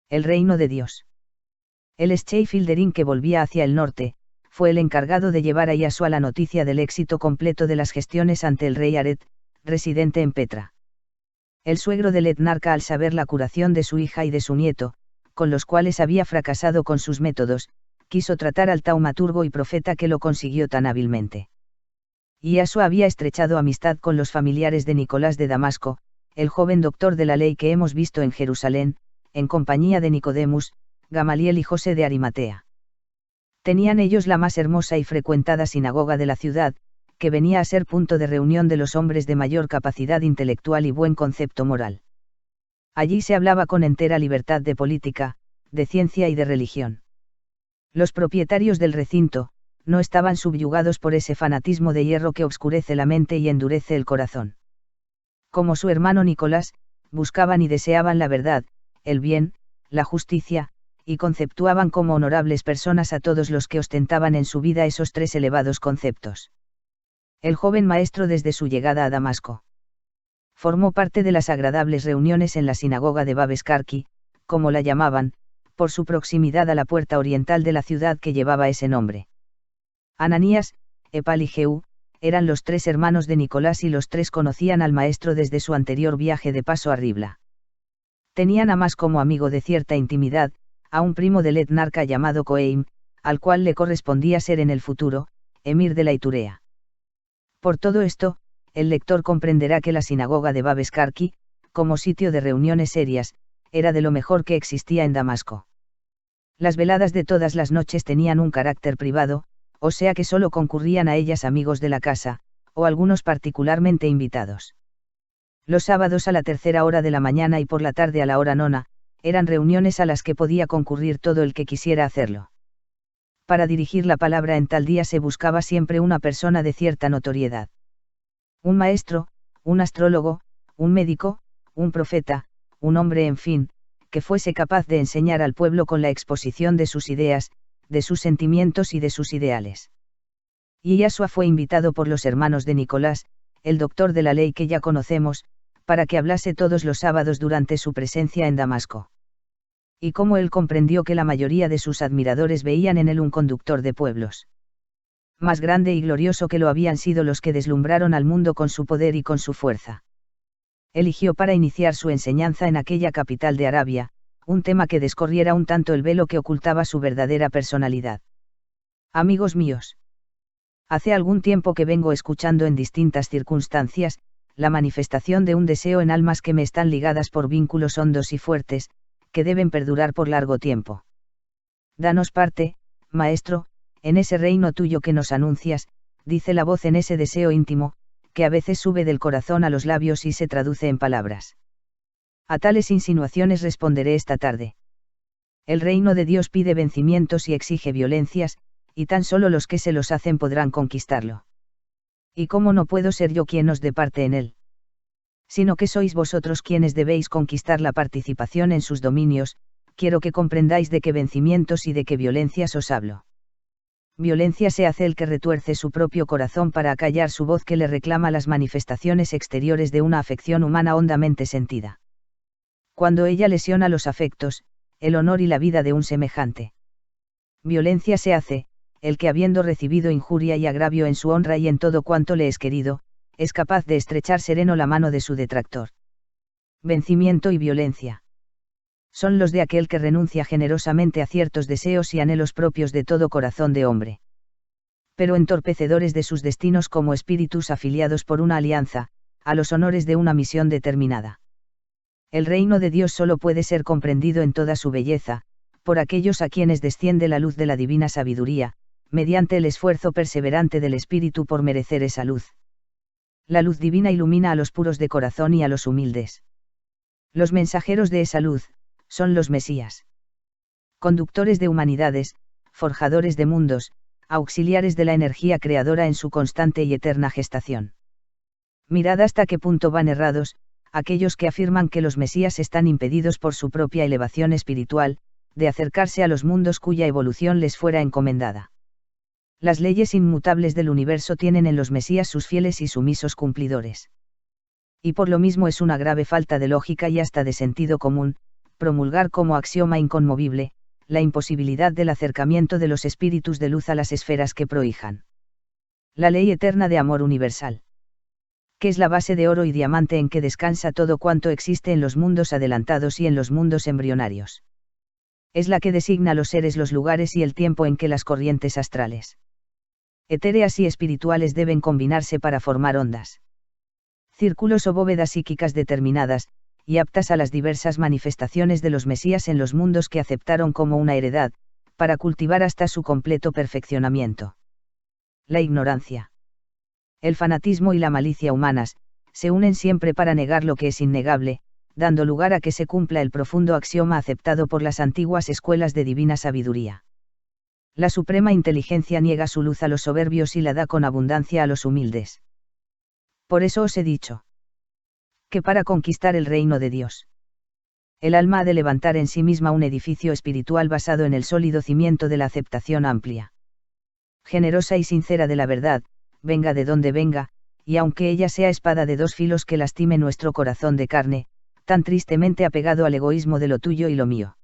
El reino de Dios. El Sheffielderin que volvía hacia el norte, fue el encargado de llevar a Yasua la noticia del éxito completo de las gestiones ante el rey Aret, residente en Petra. El suegro del etnarca, al saber la curación de su hija y de su nieto, con los cuales había fracasado con sus métodos, quiso tratar al taumaturgo y profeta que lo consiguió tan hábilmente. Yasua había estrechado amistad con los familiares de Nicolás de Damasco, el joven doctor de la ley que hemos visto en Jerusalén, en compañía de Nicodemus, Gamaliel y José de Arimatea. Tenían ellos la más hermosa y frecuentada sinagoga de la ciudad, que venía a ser punto de reunión de los hombres de mayor capacidad intelectual y buen concepto moral. Allí se hablaba con entera libertad de política, de ciencia y de religión. Los propietarios del recinto, no estaban subyugados por ese fanatismo de hierro que obscurece la mente y endurece el corazón. Como su hermano Nicolás, buscaban y deseaban la verdad, el bien, la justicia, y conceptuaban como honorables personas a todos los que ostentaban en su vida esos tres elevados conceptos. El joven maestro, desde su llegada a Damasco, formó parte de las agradables reuniones en la sinagoga de Babeskarki, como la llamaban, por su proximidad a la puerta oriental de la ciudad que llevaba ese nombre. Ananías, Epal y Jehú, eran los tres hermanos de Nicolás y los tres conocían al maestro desde su anterior viaje de paso a Ribla. Tenían a más como amigo de cierta intimidad, a un primo del etnarca llamado Coeim, al cual le correspondía ser en el futuro, emir de la Iturea. Por todo esto, el lector comprenderá que la sinagoga de Babeskarki, como sitio de reuniones serias, era de lo mejor que existía en Damasco. Las veladas de todas las noches tenían un carácter privado, o sea que solo concurrían a ellas amigos de la casa, o algunos particularmente invitados. Los sábados a la 3:00 hora de la mañana y por la tarde a la hora 9, eran reuniones a las que podía concurrir todo el que quisiera hacerlo. Para dirigir la palabra en tal día se buscaba siempre una persona de cierta notoriedad. Un maestro, un astrólogo, un médico, un profeta, un hombre, en fin, que fuese capaz de enseñar al pueblo con la exposición de sus ideas, de sus sentimientos y de sus ideales. Y Yasua fue invitado por los hermanos de Nicolás, el doctor de la ley que ya conocemos, para que hablase todos los sábados durante su presencia en Damasco. Y como él comprendió que la mayoría de sus admiradores veían en él un conductor de pueblos más grande y glorioso que lo habían sido los que deslumbraron al mundo con su poder y con su fuerza, eligió para iniciar su enseñanza en aquella capital de Arabia, un tema que descorriera un tanto el velo que ocultaba su verdadera personalidad. Amigos míos, hace algún tiempo que vengo escuchando en distintas circunstancias, la manifestación de un deseo en almas que me están ligadas por vínculos hondos y fuertes, que deben perdurar por largo tiempo. Danos parte, Maestro, en ese reino tuyo que nos anuncias, dice la voz en ese deseo íntimo, que a veces sube del corazón a los labios y se traduce en palabras. A tales insinuaciones responderé esta tarde. El reino de Dios pide vencimientos y exige violencias, y tan solo los que se los hacen podrán conquistarlo. ¿Y cómo no puedo ser yo quien os dé parte en él? Sino que sois vosotros quienes debéis conquistar la participación en sus dominios, quiero que comprendáis de qué vencimientos y de qué violencias os hablo. Violencia se hace el que retuerce su propio corazón para acallar su voz que le reclama las manifestaciones exteriores de una afección humana hondamente sentida. Cuando ella lesiona los afectos, el honor y la vida de un semejante. Violencia se hace, el que habiendo recibido injuria y agravio en su honra y en todo cuanto le es querido, es capaz de estrechar sereno la mano de su detractor. Vencimiento y violencia son los de aquel que renuncia generosamente a ciertos deseos y anhelos propios de todo corazón de hombre. Pero entorpecedores de sus destinos como espíritus afiliados por una alianza, a los honores de una misión determinada. El reino de Dios solo puede ser comprendido en toda su belleza, por aquellos a quienes desciende la luz de la divina sabiduría, mediante el esfuerzo perseverante del espíritu por merecer esa luz. La luz divina ilumina a los puros de corazón y a los humildes. Los mensajeros de esa luz, son los Mesías. Conductores de humanidades, forjadores de mundos, auxiliares de la energía creadora en su constante y eterna gestación. Mirad hasta qué punto van errados, aquellos que afirman que los Mesías están impedidos por su propia elevación espiritual, de acercarse a los mundos cuya evolución les fuera encomendada. Las leyes inmutables del universo tienen en los Mesías sus fieles y sumisos cumplidores. Y por lo mismo es una grave falta de lógica y hasta de sentido común, promulgar como axioma inconmovible, la imposibilidad del acercamiento de los espíritus de luz a las esferas que prohijan. La ley eterna de amor universal. Que es la base de oro y diamante en que descansa todo cuanto existe en los mundos adelantados y en los mundos embrionarios. Es la que designa a los seres los lugares y el tiempo en que las corrientes astrales, etéreas y espirituales deben combinarse para formar ondas, círculos o bóvedas psíquicas determinadas, y aptas a las diversas manifestaciones de los Mesías en los mundos que aceptaron como una heredad, para cultivar hasta su completo perfeccionamiento. La ignorancia, el fanatismo y la malicia humanas, se unen siempre para negar lo que es innegable, dando lugar a que se cumpla el profundo axioma aceptado por las antiguas escuelas de divina sabiduría. La suprema inteligencia niega su luz a los soberbios y la da con abundancia a los humildes. Por eso os he dicho que para conquistar el reino de Dios, el alma ha de levantar en sí misma un edificio espiritual basado en el sólido cimiento de la aceptación amplia, generosa y sincera de la verdad, venga de donde venga, y aunque ella sea espada de dos filos que lastime nuestro corazón de carne, tan tristemente apegado al egoísmo de lo tuyo y lo mío.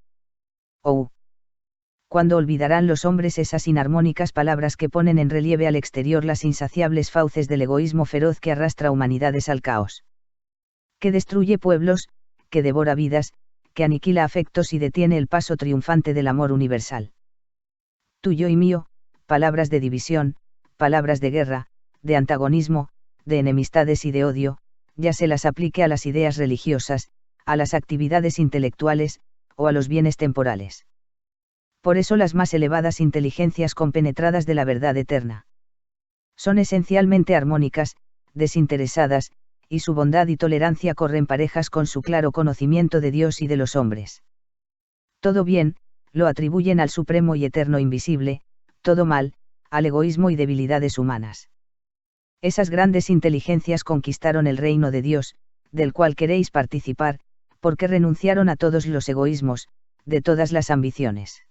¿Cuándo olvidarán los hombres esas inarmónicas palabras que ponen en relieve al exterior las insaciables fauces del egoísmo feroz que arrastra humanidades al caos? Que destruye pueblos, que devora vidas, que aniquila afectos y detiene el paso triunfante del amor universal. Tuyo y mío, palabras de división, palabras de guerra, de antagonismo, de enemistades y de odio, ya se las aplique a las ideas religiosas, a las actividades intelectuales, o a los bienes temporales. Por eso las más elevadas inteligencias compenetradas de la verdad eterna son esencialmente armónicas, desinteresadas, y su bondad y tolerancia corren parejas con su claro conocimiento de Dios y de los hombres. Todo bien, lo atribuyen al supremo y eterno invisible, todo mal, al egoísmo y debilidades humanas. Esas grandes inteligencias conquistaron el reino de Dios, del cual queréis participar, porque renunciaron a todos los egoísmos, de todas las ambiciones.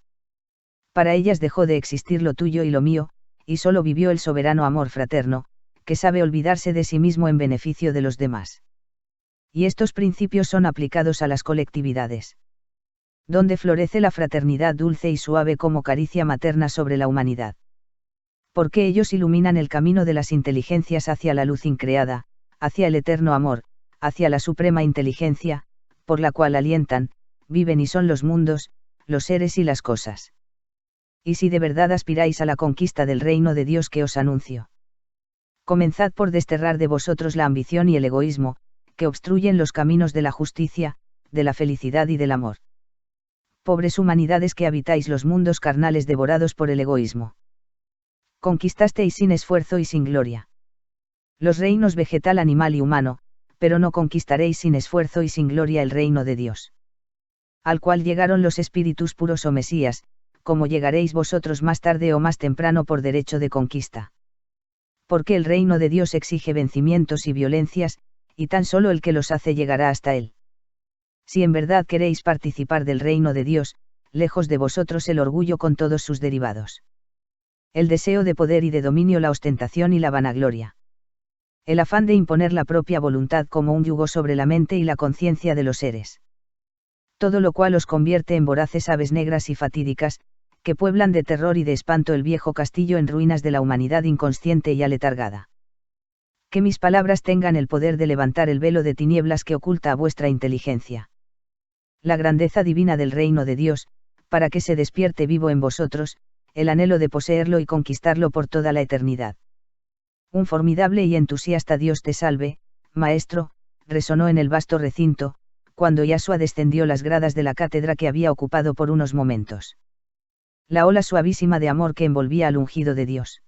Para ellas dejó de existir lo tuyo y lo mío, y solo vivió el soberano amor fraterno, que sabe olvidarse de sí mismo en beneficio de los demás. Y estos principios son aplicados a las colectividades, donde florece la fraternidad dulce y suave como caricia materna sobre la humanidad. Porque ellos iluminan el camino de las inteligencias hacia la luz increada, hacia el eterno amor, hacia la suprema inteligencia, por la cual alientan, viven y son los mundos, los seres y las cosas. Y si de verdad aspiráis a la conquista del reino de Dios que os anuncio, comenzad por desterrar de vosotros la ambición y el egoísmo, que obstruyen los caminos de la justicia, de la felicidad y del amor. Pobres humanidades que habitáis los mundos carnales devorados por el egoísmo. Conquistasteis sin esfuerzo y sin gloria los reinos vegetal, animal y humano, pero no conquistaréis sin esfuerzo y sin gloria el reino de Dios, al cual llegaron los espíritus puros o Mesías, como llegaréis vosotros más tarde o más temprano por derecho de conquista. Porque el reino de Dios exige vencimientos y violencias, y tan solo el que los hace llegará hasta él. Si en verdad queréis participar del reino de Dios, lejos de vosotros el orgullo con todos sus derivados, el deseo de poder y de dominio, la ostentación y la vanagloria, el afán de imponer la propia voluntad como un yugo sobre la mente y la conciencia de los seres. Todo lo cual os convierte en voraces aves negras y fatídicas, que pueblan de terror y de espanto el viejo castillo en ruinas de la humanidad inconsciente y aletargada. Que mis palabras tengan el poder de levantar el velo de tinieblas que oculta a vuestra inteligencia la grandeza divina del reino de Dios, para que se despierte vivo en vosotros, el anhelo de poseerlo y conquistarlo por toda la eternidad. Un formidable y entusiasta Dios te salve, Maestro, resonó en el vasto recinto, cuando Yahshua descendió las gradas de la cátedra que había ocupado por unos momentos. La ola suavísima de amor que envolvía al ungido de Dios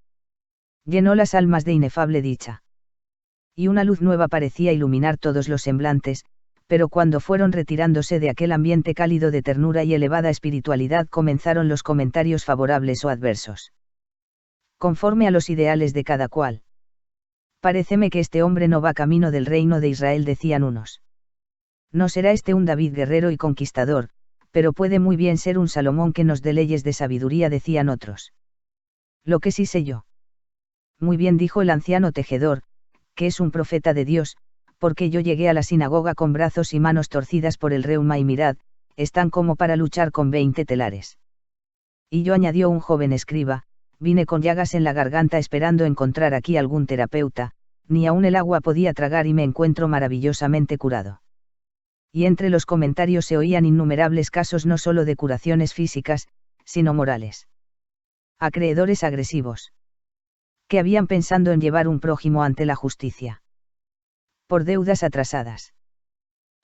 llenó las almas de inefable dicha. Y una luz nueva parecía iluminar todos los semblantes, pero cuando fueron retirándose de aquel ambiente cálido de ternura y elevada espiritualidad comenzaron los comentarios favorables o adversos, conforme a los ideales de cada cual. Paréceme que este hombre no va camino del reino de Israel, decían unos. No será este un David guerrero y conquistador, pero puede muy bien ser un Salomón que nos dé leyes de sabiduría, decían otros. Lo que sí sé yo. Muy bien, dijo el anciano tejedor, que es un profeta de Dios, porque yo llegué a la sinagoga con brazos y manos torcidas por el reuma y mirad, están como para luchar con 20 telares. Y yo, añadió un joven escriba, vine con llagas en la garganta esperando encontrar aquí algún terapeuta, ni aún el agua podía tragar y me encuentro maravillosamente curado. Y entre los comentarios se oían innumerables casos no solo de curaciones físicas, sino morales. Acreedores agresivos. Que habían pensando en llevar un prójimo ante la justicia. Por deudas atrasadas.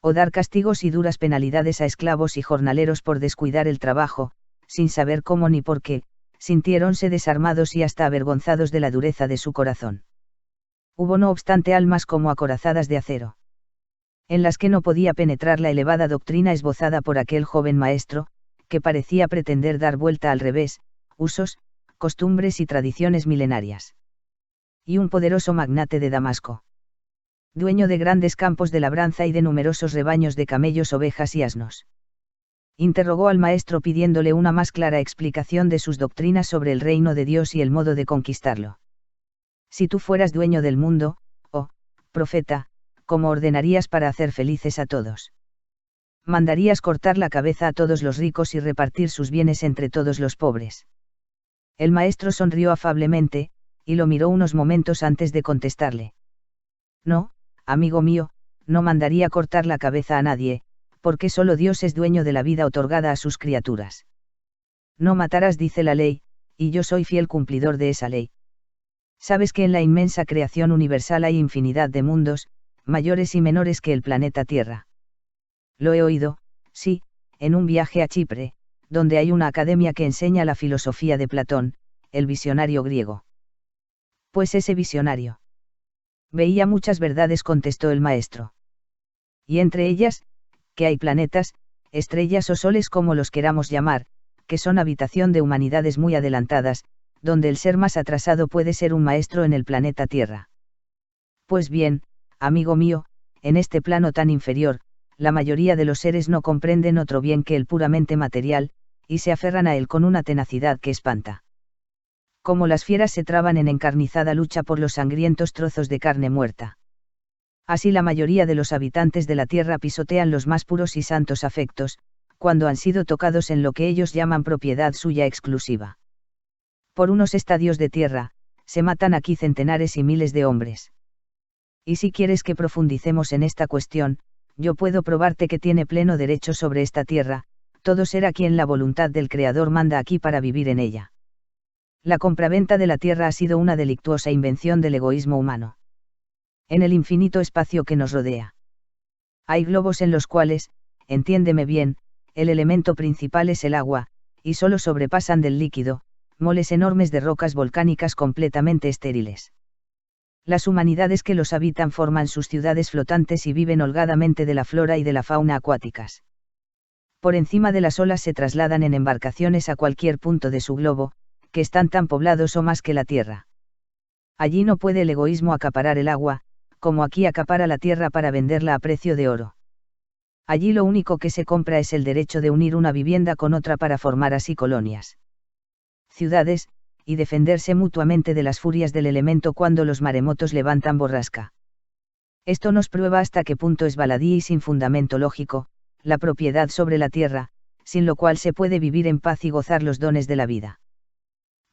O dar castigos y duras penalidades a esclavos y jornaleros por descuidar el trabajo, sin saber cómo ni por qué, sintiéronse desarmados y hasta avergonzados de la dureza de su corazón. Hubo no obstante almas como acorazadas de acero, en las que no podía penetrar la elevada doctrina esbozada por aquel joven maestro, que parecía pretender dar vuelta al revés, usos, costumbres y tradiciones milenarias. Y un poderoso magnate de Damasco, dueño de grandes campos de labranza y de numerosos rebaños de camellos, ovejas y asnos, interrogó al maestro pidiéndole una más clara explicación de sus doctrinas sobre el reino de Dios y el modo de conquistarlo. Si tú fueras dueño del mundo, oh profeta, ¿cómo ordenarías para hacer felices a todos? ¿Mandarías cortar la cabeza a todos los ricos y repartir sus bienes entre todos los pobres? El maestro sonrió afablemente, y lo miró unos momentos antes de contestarle. No, amigo mío, no mandaría cortar la cabeza a nadie, porque solo Dios es dueño de la vida otorgada a sus criaturas. No matarás, dice la ley, y yo soy fiel cumplidor de esa ley. Sabes que en la inmensa creación universal hay infinidad de mundos, mayores y menores que el planeta Tierra. Lo he oído, sí, en un viaje a Chipre, donde hay una academia que enseña la filosofía de Platón, el visionario griego. Pues ese visionario veía muchas verdades, contestó el maestro. Y entre ellas, que hay planetas, estrellas o soles como los queramos llamar, que son habitación de humanidades muy adelantadas, donde el ser más atrasado puede ser un maestro en el planeta Tierra. Pues bien, amigo mío, en este plano tan inferior, la mayoría de los seres no comprenden otro bien que el puramente material, y se aferran a él con una tenacidad que espanta. Como las fieras se traban en encarnizada lucha por los sangrientos trozos de carne muerta. Así la mayoría de los habitantes de la Tierra pisotean los más puros y santos afectos, cuando han sido tocados en lo que ellos llaman propiedad suya exclusiva. Por unos estadios de tierra, se matan aquí centenares y miles de hombres. Y si quieres que profundicemos en esta cuestión, yo puedo probarte que tiene pleno derecho sobre esta tierra, todo ser a quien la voluntad del Creador manda aquí para vivir en ella. La compraventa de la tierra ha sido una delictuosa invención del egoísmo humano. En el infinito espacio que nos rodea. Hay globos en los cuales, entiéndeme bien, el elemento principal es el agua, y solo sobrepasan del líquido, moles enormes de rocas volcánicas completamente estériles. Las humanidades que los habitan forman sus ciudades flotantes y viven holgadamente de la flora y de la fauna acuáticas. Por encima de las olas se trasladan en embarcaciones a cualquier punto de su globo, que están tan poblados o más que la tierra. Allí no puede el egoísmo acaparar el agua, como aquí acapara la tierra para venderla a precio de oro. Allí lo único que se compra es el derecho de unir una vivienda con otra para formar así colonias, ciudades, y defenderse mutuamente de las furias del elemento cuando los maremotos levantan borrasca. Esto nos prueba hasta qué punto es baladí y sin fundamento lógico, la propiedad sobre la tierra, sin lo cual se puede vivir en paz y gozar los dones de la vida.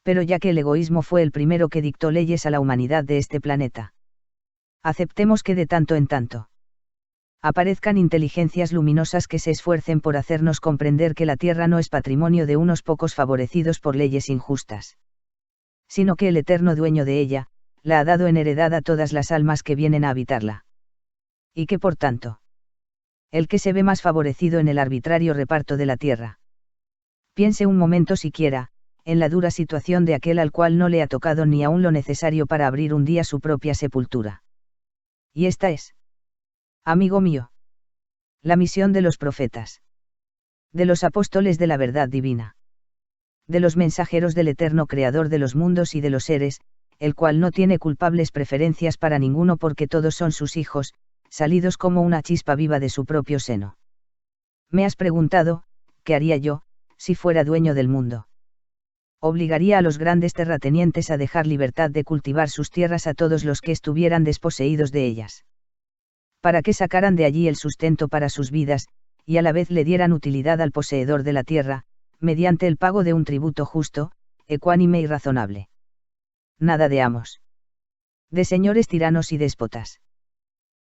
Pero ya que el egoísmo fue el primero que dictó leyes a la humanidad de este planeta, aceptemos que de tanto en tanto aparezcan inteligencias luminosas que se esfuercen por hacernos comprender que la tierra no es patrimonio de unos pocos favorecidos por leyes injustas, sino que el eterno dueño de ella, la ha dado en heredad a todas las almas que vienen a habitarla. Y que por tanto, el que se ve más favorecido en el arbitrario reparto de la tierra, piense un momento siquiera, en la dura situación de aquel al cual no le ha tocado ni aún lo necesario para abrir un día su propia sepultura. Y esta es, amigo mío, la misión de los profetas, de los apóstoles de la verdad divina, de los mensajeros del eterno Creador de los mundos y de los seres, el cual no tiene culpables preferencias para ninguno porque todos son sus hijos, salidos como una chispa viva de su propio seno. Me has preguntado, ¿qué haría yo, si fuera dueño del mundo? Obligaría a los grandes terratenientes a dejar libertad de cultivar sus tierras a todos los que estuvieran desposeídos de ellas, para que sacaran de allí el sustento para sus vidas, y a la vez le dieran utilidad al poseedor de la tierra, mediante el pago de un tributo justo, ecuánime y razonable. Nada de amos. De señores tiranos y déspotas.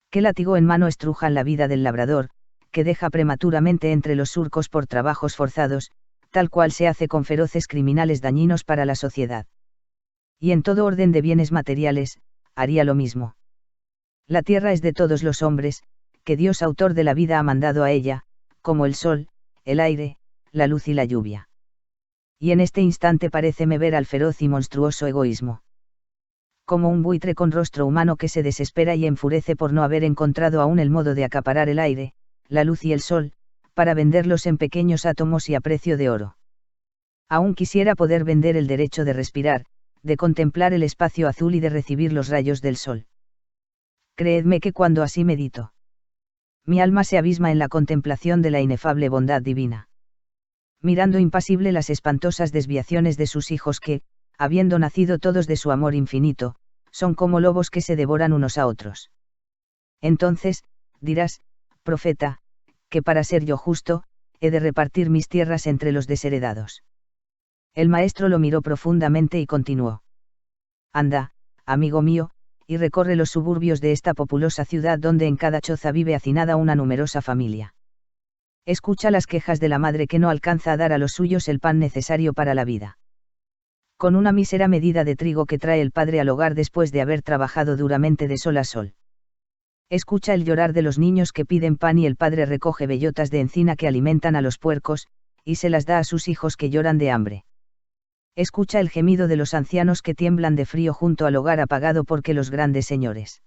Que látigo en mano estrujan la vida del labrador, que deja prematuramente entre los surcos por trabajos forzados, tal cual se hace con feroces criminales dañinos para la sociedad. Y en todo orden de bienes materiales, haría lo mismo. La tierra es de todos los hombres, que Dios autor de la vida ha mandado a ella, como el sol, el aire, la luz y la lluvia. Y en este instante paréceme ver al feroz y monstruoso egoísmo. Como un buitre con rostro humano que se desespera y enfurece por no haber encontrado aún el modo de acaparar el aire, la luz y el sol, para venderlos en pequeños átomos y a precio de oro. Aún quisiera poder vender el derecho de respirar, de contemplar el espacio azul y de recibir los rayos del sol. Creedme que cuando así medito, mi alma se abisma en la contemplación de la inefable bondad divina. Mirando impasible las espantosas desviaciones de sus hijos que, habiendo nacido todos de su amor infinito, son como lobos que se devoran unos a otros. Entonces, dirás, profeta, que para ser yo justo, he de repartir mis tierras entre los desheredados. El maestro lo miró profundamente y continuó. Anda, amigo mío, y recorre los suburbios de esta populosa ciudad donde en cada choza vive hacinada una numerosa familia. Escucha las quejas de la madre que no alcanza a dar a los suyos el pan necesario para la vida. Con una mísera medida de trigo que trae el padre al hogar después de haber trabajado duramente de sol a sol. Escucha el llorar de los niños que piden pan y el padre recoge bellotas de encina que alimentan a los puercos, y se las da a sus hijos que lloran de hambre. Escucha el gemido de los ancianos que tiemblan de frío junto al hogar apagado porque los grandes señores,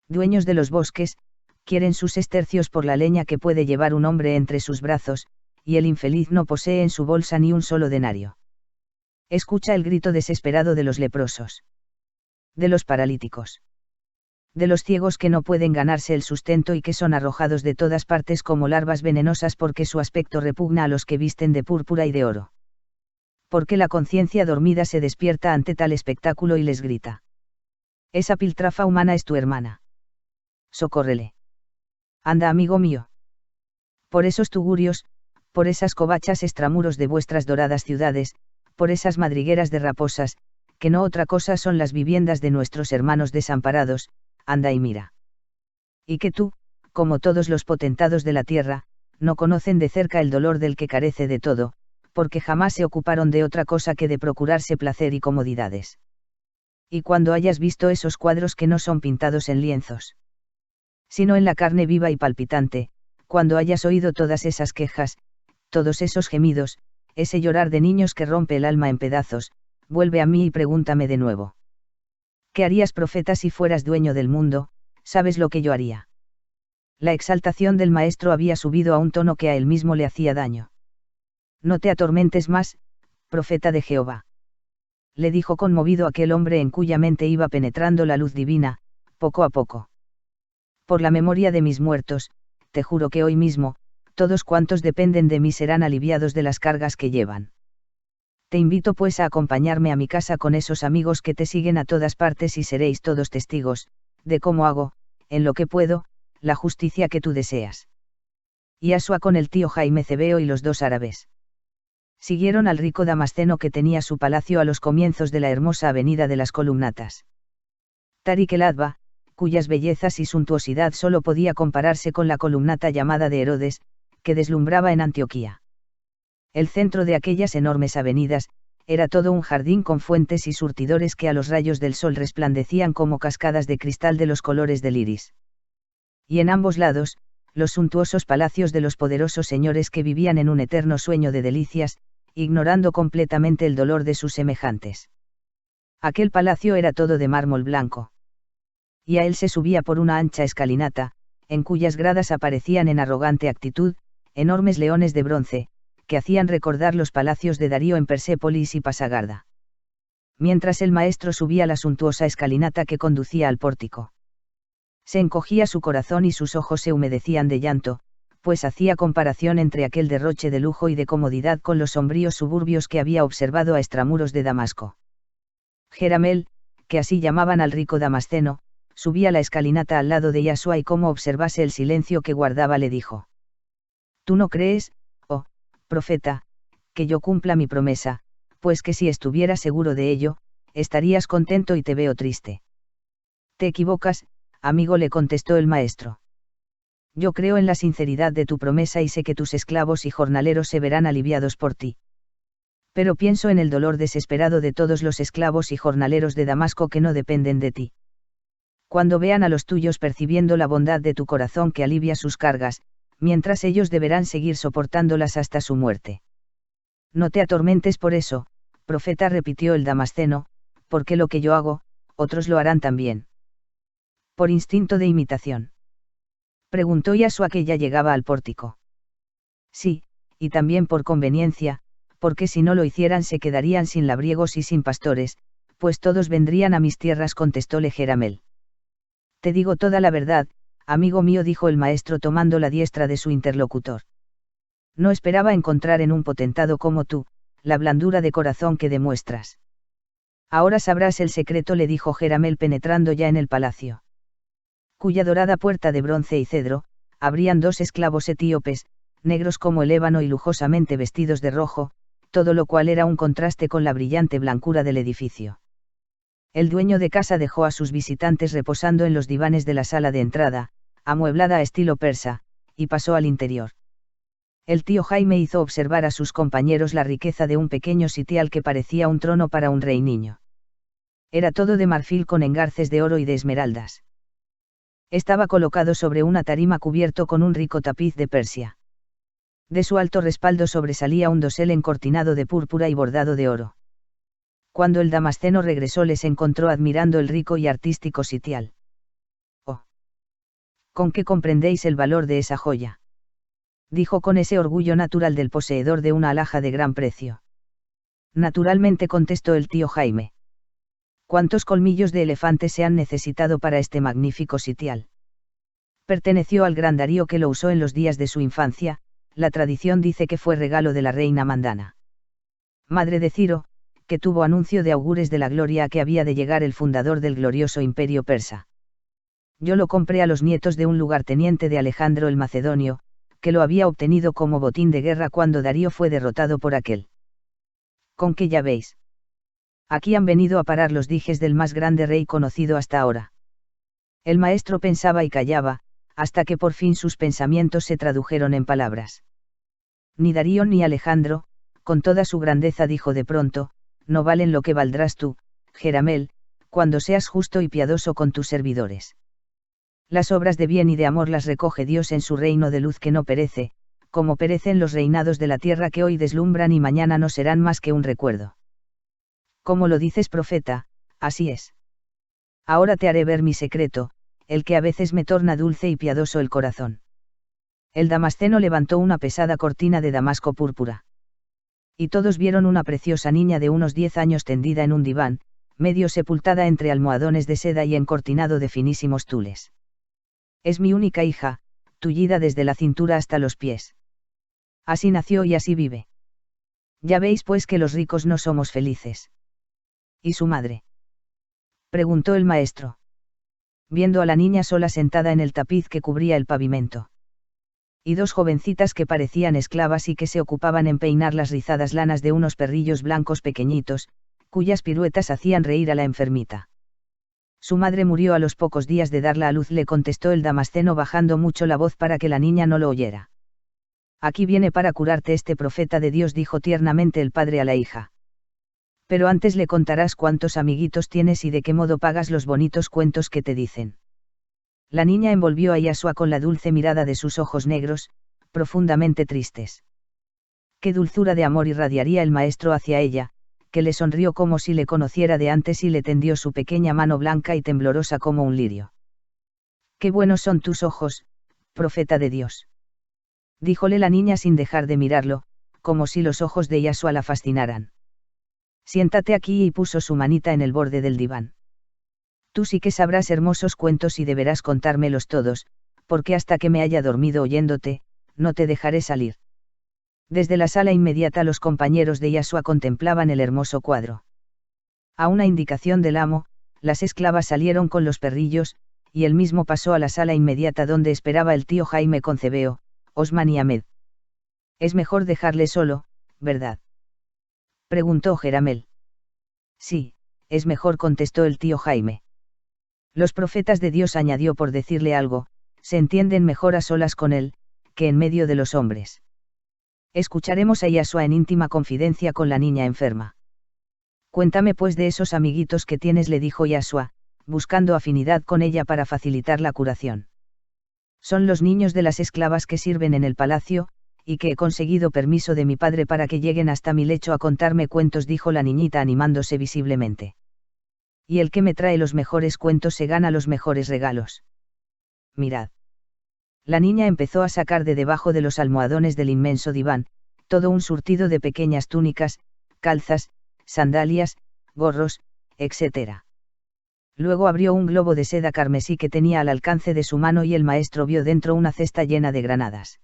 dueños de los bosques, quieren sus estercios por la leña que puede llevar un hombre entre sus brazos, y el infeliz no posee en su bolsa ni un solo denario. Escucha el grito desesperado de los leprosos, de los paralíticos, de los ciegos que no pueden ganarse el sustento y que son arrojados de todas partes como larvas venenosas porque su aspecto repugna a los que visten de púrpura y de oro. Porque la conciencia dormida se despierta ante tal espectáculo y les grita: esa piltrafa humana es tu hermana. Socórrele. Anda, amigo mío. Por esos tugurios, por esas covachas extramuros de vuestras doradas ciudades, por esas madrigueras de raposas, que no otra cosa son las viviendas de nuestros hermanos desamparados, anda y mira. Y que tú, como todos los potentados de la tierra, no conocen de cerca el dolor del que carece de todo, porque jamás se ocuparon de otra cosa que de procurarse placer y comodidades. Y cuando hayas visto esos cuadros que no son pintados en lienzos, sino en la carne viva y palpitante, cuando hayas oído todas esas quejas, todos esos gemidos, ese llorar de niños que rompe el alma en pedazos, vuelve a mí y pregúntame de nuevo. ¿Qué harías, profeta, si fueras dueño del mundo? ¿Sabes lo que yo haría? La exaltación del maestro había subido a un tono que a él mismo le hacía daño. No te atormentes más, profeta de Jehová. Le dijo conmovido aquel hombre en cuya mente iba penetrando la luz divina, poco a poco. Por la memoria de mis muertos, te juro que hoy mismo, todos cuantos dependen de mí serán aliviados de las cargas que llevan. Te invito pues a acompañarme a mi casa con esos amigos que te siguen a todas partes y seréis todos testigos, de cómo hago, en lo que puedo, la justicia que tú deseas. Y Asua con el tío Jaime Cebeo y los dos árabes. Siguieron al rico damasceno que tenía su palacio a los comienzos de la hermosa avenida de las columnatas. Tariq el Adba, cuyas bellezas y suntuosidad solo podía compararse con la columnata llamada de Herodes, que deslumbraba en Antioquía. El centro de aquellas enormes avenidas, era todo un jardín con fuentes y surtidores que a los rayos del sol resplandecían como cascadas de cristal de los colores del iris. Y en ambos lados, los suntuosos palacios de los poderosos señores que vivían en un eterno sueño de delicias, ignorando completamente el dolor de sus semejantes. Aquel palacio era todo de mármol blanco. Y a él se subía por una ancha escalinata, en cuyas gradas aparecían en arrogante actitud, enormes leones de bronce, que hacían recordar los palacios de Darío en Persépolis y Pasagarda. Mientras el maestro subía la suntuosa escalinata que conducía al pórtico, se encogía su corazón y sus ojos se humedecían de llanto, pues hacía comparación entre aquel derroche de lujo y de comodidad con los sombríos suburbios que había observado a extramuros de Damasco. Jeramel, que así llamaban al rico damasceno, subía la escalinata al lado de Yasua y como observase el silencio que guardaba le dijo: Tú no crees, oh, profeta, que yo cumpla mi promesa, pues que si estuviera seguro de ello, estarías contento y te veo triste. Te equivocas, amigo, le contestó el maestro. Yo creo en la sinceridad de tu promesa y sé que tus esclavos y jornaleros se verán aliviados por ti. Pero pienso en el dolor desesperado de todos los esclavos y jornaleros de Damasco que no dependen de ti. Cuando vean a los tuyos percibiendo la bondad de tu corazón que alivia sus cargas, mientras ellos deberán seguir soportándolas hasta su muerte. No te atormentes por eso, profeta, repitió el damasceno, porque lo que yo hago, otros lo harán también. ¿Por instinto de imitación?, preguntó Yasua, que ya llegaba al pórtico. Sí, y también por conveniencia, porque si no lo hicieran se quedarían sin labriegos y sin pastores, pues todos vendrían a mis tierras, contestóle Jeramel. Te digo toda la verdad, amigo mío, dijo el maestro tomando la diestra de su interlocutor. No esperaba encontrar en un potentado como tú, la blandura de corazón que demuestras. Ahora sabrás el secreto, le dijo Jeramel penetrando ya en el palacio. Cuya dorada puerta de bronce y cedro, abrían dos esclavos etíopes, negros como el ébano y lujosamente vestidos de rojo, todo lo cual era un contraste con la brillante blancura del edificio. El dueño de casa dejó a sus visitantes reposando en los divanes de la sala de entrada, amueblada a estilo persa, y pasó al interior. El tío Jaime hizo observar a sus compañeros la riqueza de un pequeño sitial que parecía un trono para un rey niño. Era todo de marfil con engarces de oro y de esmeraldas. Estaba colocado sobre una tarima cubierto con un rico tapiz de Persia. De su alto respaldo sobresalía un dosel encortinado de púrpura y bordado de oro. Cuando el damasceno regresó les encontró admirando el rico y artístico sitial. «Oh. ¿Con qué comprendéis el valor de esa joya?», dijo con ese orgullo natural del poseedor de una alhaja de gran precio. Naturalmente, contestó el tío Jaime. ¿Cuántos colmillos de elefante se han necesitado para este magnífico sitial? Perteneció al gran Darío, que lo usó en los días de su infancia, la tradición dice que fue regalo de la reina Mandana, madre de Ciro, que tuvo anuncio de augures de la gloria a que había de llegar el fundador del glorioso imperio persa. Yo lo compré a los nietos de un lugarteniente de Alejandro el Macedonio, que lo había obtenido como botín de guerra cuando Darío fue derrotado por aquel. ¿Con qué ya veis? Aquí han venido a parar los dijes del más grande rey conocido hasta ahora. El maestro pensaba y callaba, hasta que por fin sus pensamientos se tradujeron en palabras. Ni Darío ni Alejandro, con toda su grandeza, dijo de pronto, no valen lo que valdrás tú, Jeramel, cuando seas justo y piadoso con tus servidores. Las obras de bien y de amor las recoge Dios en su reino de luz que no perece, como perecen los reinados de la tierra que hoy deslumbran y mañana no serán más que un recuerdo. Como lo dices, profeta, así es. Ahora te haré ver mi secreto, el que a veces me torna dulce y piadoso el corazón. El damasceno levantó una pesada cortina de damasco púrpura. Y todos vieron una preciosa niña de unos 10 años tendida en un diván, medio sepultada entre almohadones de seda y encortinado de finísimos tules. Es mi única hija, tullida desde la cintura hasta los pies. Así nació y así vive. Ya veis pues que los ricos no somos felices. ¿Y su madre?, preguntó el maestro, viendo a la niña sola sentada en el tapiz que cubría el pavimento. Y dos jovencitas que parecían esclavas y que se ocupaban en peinar las rizadas lanas de unos perrillos blancos pequeñitos, cuyas piruetas hacían reír a la enfermita. Su madre murió a los pocos días de darla a luz, le contestó el damasceno bajando mucho la voz para que la niña no lo oyera. Aquí viene para curarte este profeta de Dios, dijo tiernamente el padre a la hija. Pero antes le contarás cuántos amiguitos tienes y de qué modo pagas los bonitos cuentos que te dicen. La niña envolvió a Yasua con la dulce mirada de sus ojos negros, profundamente tristes. Qué dulzura de amor irradiaría el maestro hacia ella, que le sonrió como si le conociera de antes y le tendió su pequeña mano blanca y temblorosa como un lirio. Qué buenos son tus ojos, profeta de Dios, díjole la niña sin dejar de mirarlo, como si los ojos de Yasua la fascinaran. Siéntate aquí, y puso su manita en el borde del diván. Tú sí que sabrás hermosos cuentos y deberás contármelos todos, porque hasta que me haya dormido oyéndote, no te dejaré salir. Desde la sala inmediata los compañeros de Yasua contemplaban el hermoso cuadro. A una indicación del amo, las esclavas salieron con los perrillos, y él mismo pasó a la sala inmediata donde esperaba el tío Jaime con Cebeo, Osman y Ahmed. Es mejor dejarle solo, ¿verdad? Preguntó Jeramel. Sí, es mejor, contestó el tío Jaime. Los profetas de Dios, añadió por decirle algo, se entienden mejor a solas con él, que en medio de los hombres. Escucharemos a Yashua en íntima confidencia con la niña enferma. Cuéntame pues de esos amiguitos que tienes, le dijo Yashua, buscando afinidad con ella para facilitar la curación. Son los niños de las esclavas que sirven en el palacio, y que he conseguido permiso de mi padre para que lleguen hasta mi lecho a contarme cuentos, dijo la niñita animándose visiblemente. Y el que me trae los mejores cuentos se gana los mejores regalos. Mirad. La niña empezó a sacar de debajo de los almohadones del inmenso diván, todo un surtido de pequeñas túnicas, calzas, sandalias, gorros, etc. Luego abrió un globo de seda carmesí que tenía al alcance de su mano y el maestro vio dentro una cesta llena de granadas.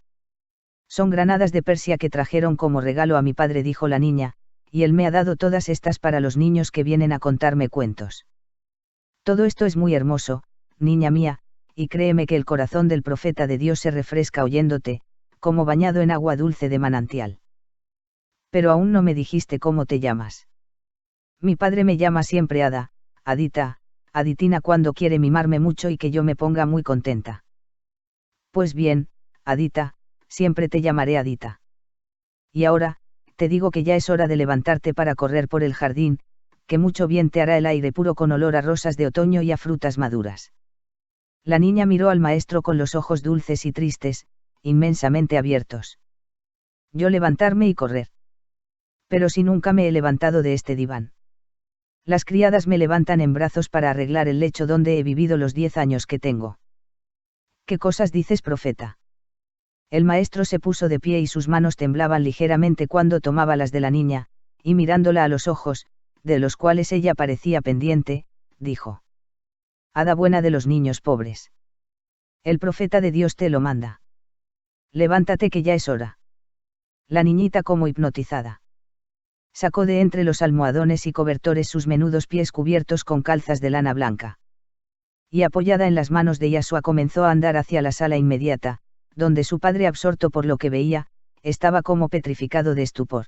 Son granadas de Persia que trajeron como regalo a mi padre, dijo la niña, y él me ha dado todas estas para los niños que vienen a contarme cuentos. Todo esto es muy hermoso, niña mía, y créeme que el corazón del profeta de Dios se refresca oyéndote, como bañado en agua dulce de manantial. Pero aún no me dijiste cómo te llamas. Mi padre me llama siempre Ada, Adita, Aditina, cuando quiere mimarme mucho y que yo me ponga muy contenta. Pues bien, Adita, siempre te llamaré Adita. Y ahora, te digo que ya es hora de levantarte para correr por el jardín, que mucho bien te hará el aire puro con olor a rosas de otoño y a frutas maduras. La niña miró al maestro con los ojos dulces y tristes, inmensamente abiertos. Yo levantarme y correr. Pero si nunca me he levantado de este diván. Las criadas me levantan en brazos para arreglar el lecho donde he vivido los 10 años que tengo. ¿Qué cosas dices, profeta? El maestro se puso de pie y sus manos temblaban ligeramente cuando tomaba las de la niña, y mirándola a los ojos, de los cuales ella parecía pendiente, dijo: Hada buena de los niños pobres. El profeta de Dios te lo manda. Levántate que ya es hora. La niñita, como hipnotizada, sacó de entre los almohadones y cobertores sus menudos pies cubiertos con calzas de lana blanca. Y apoyada en las manos de Yashua comenzó a andar hacia la sala inmediata, donde su padre, absorto por lo que veía, estaba como petrificado de estupor.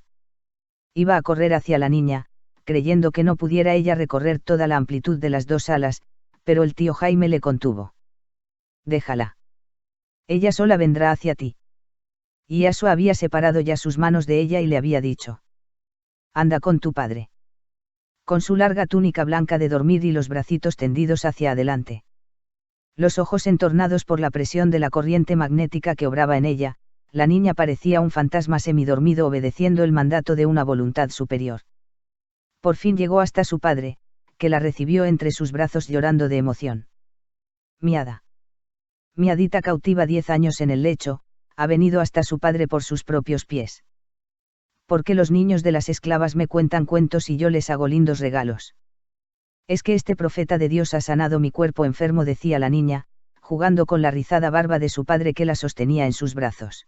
Iba a correr hacia la niña, creyendo que no pudiera ella recorrer toda la amplitud de las 2 salas, pero el tío Jaime le contuvo. Déjala. Ella sola vendrá hacia ti. Y Yashua había separado ya sus manos de ella y le había dicho: Anda con tu padre. Con su larga túnica blanca de dormir y los bracitos tendidos hacia adelante. Los ojos entornados por la presión de la corriente magnética que obraba en ella, la niña parecía un fantasma semidormido obedeciendo el mandato de una voluntad superior. Por fin llegó hasta su padre, que la recibió entre sus brazos llorando de emoción. Mi hada. Mi hadita cautiva, 10 años en el lecho, ha venido hasta su padre por sus propios pies. Porque los niños de las esclavas me cuentan cuentos y yo les hago lindos regalos. Es que este profeta de Dios ha sanado mi cuerpo enfermo, decía la niña, jugando con la rizada barba de su padre que la sostenía en sus brazos.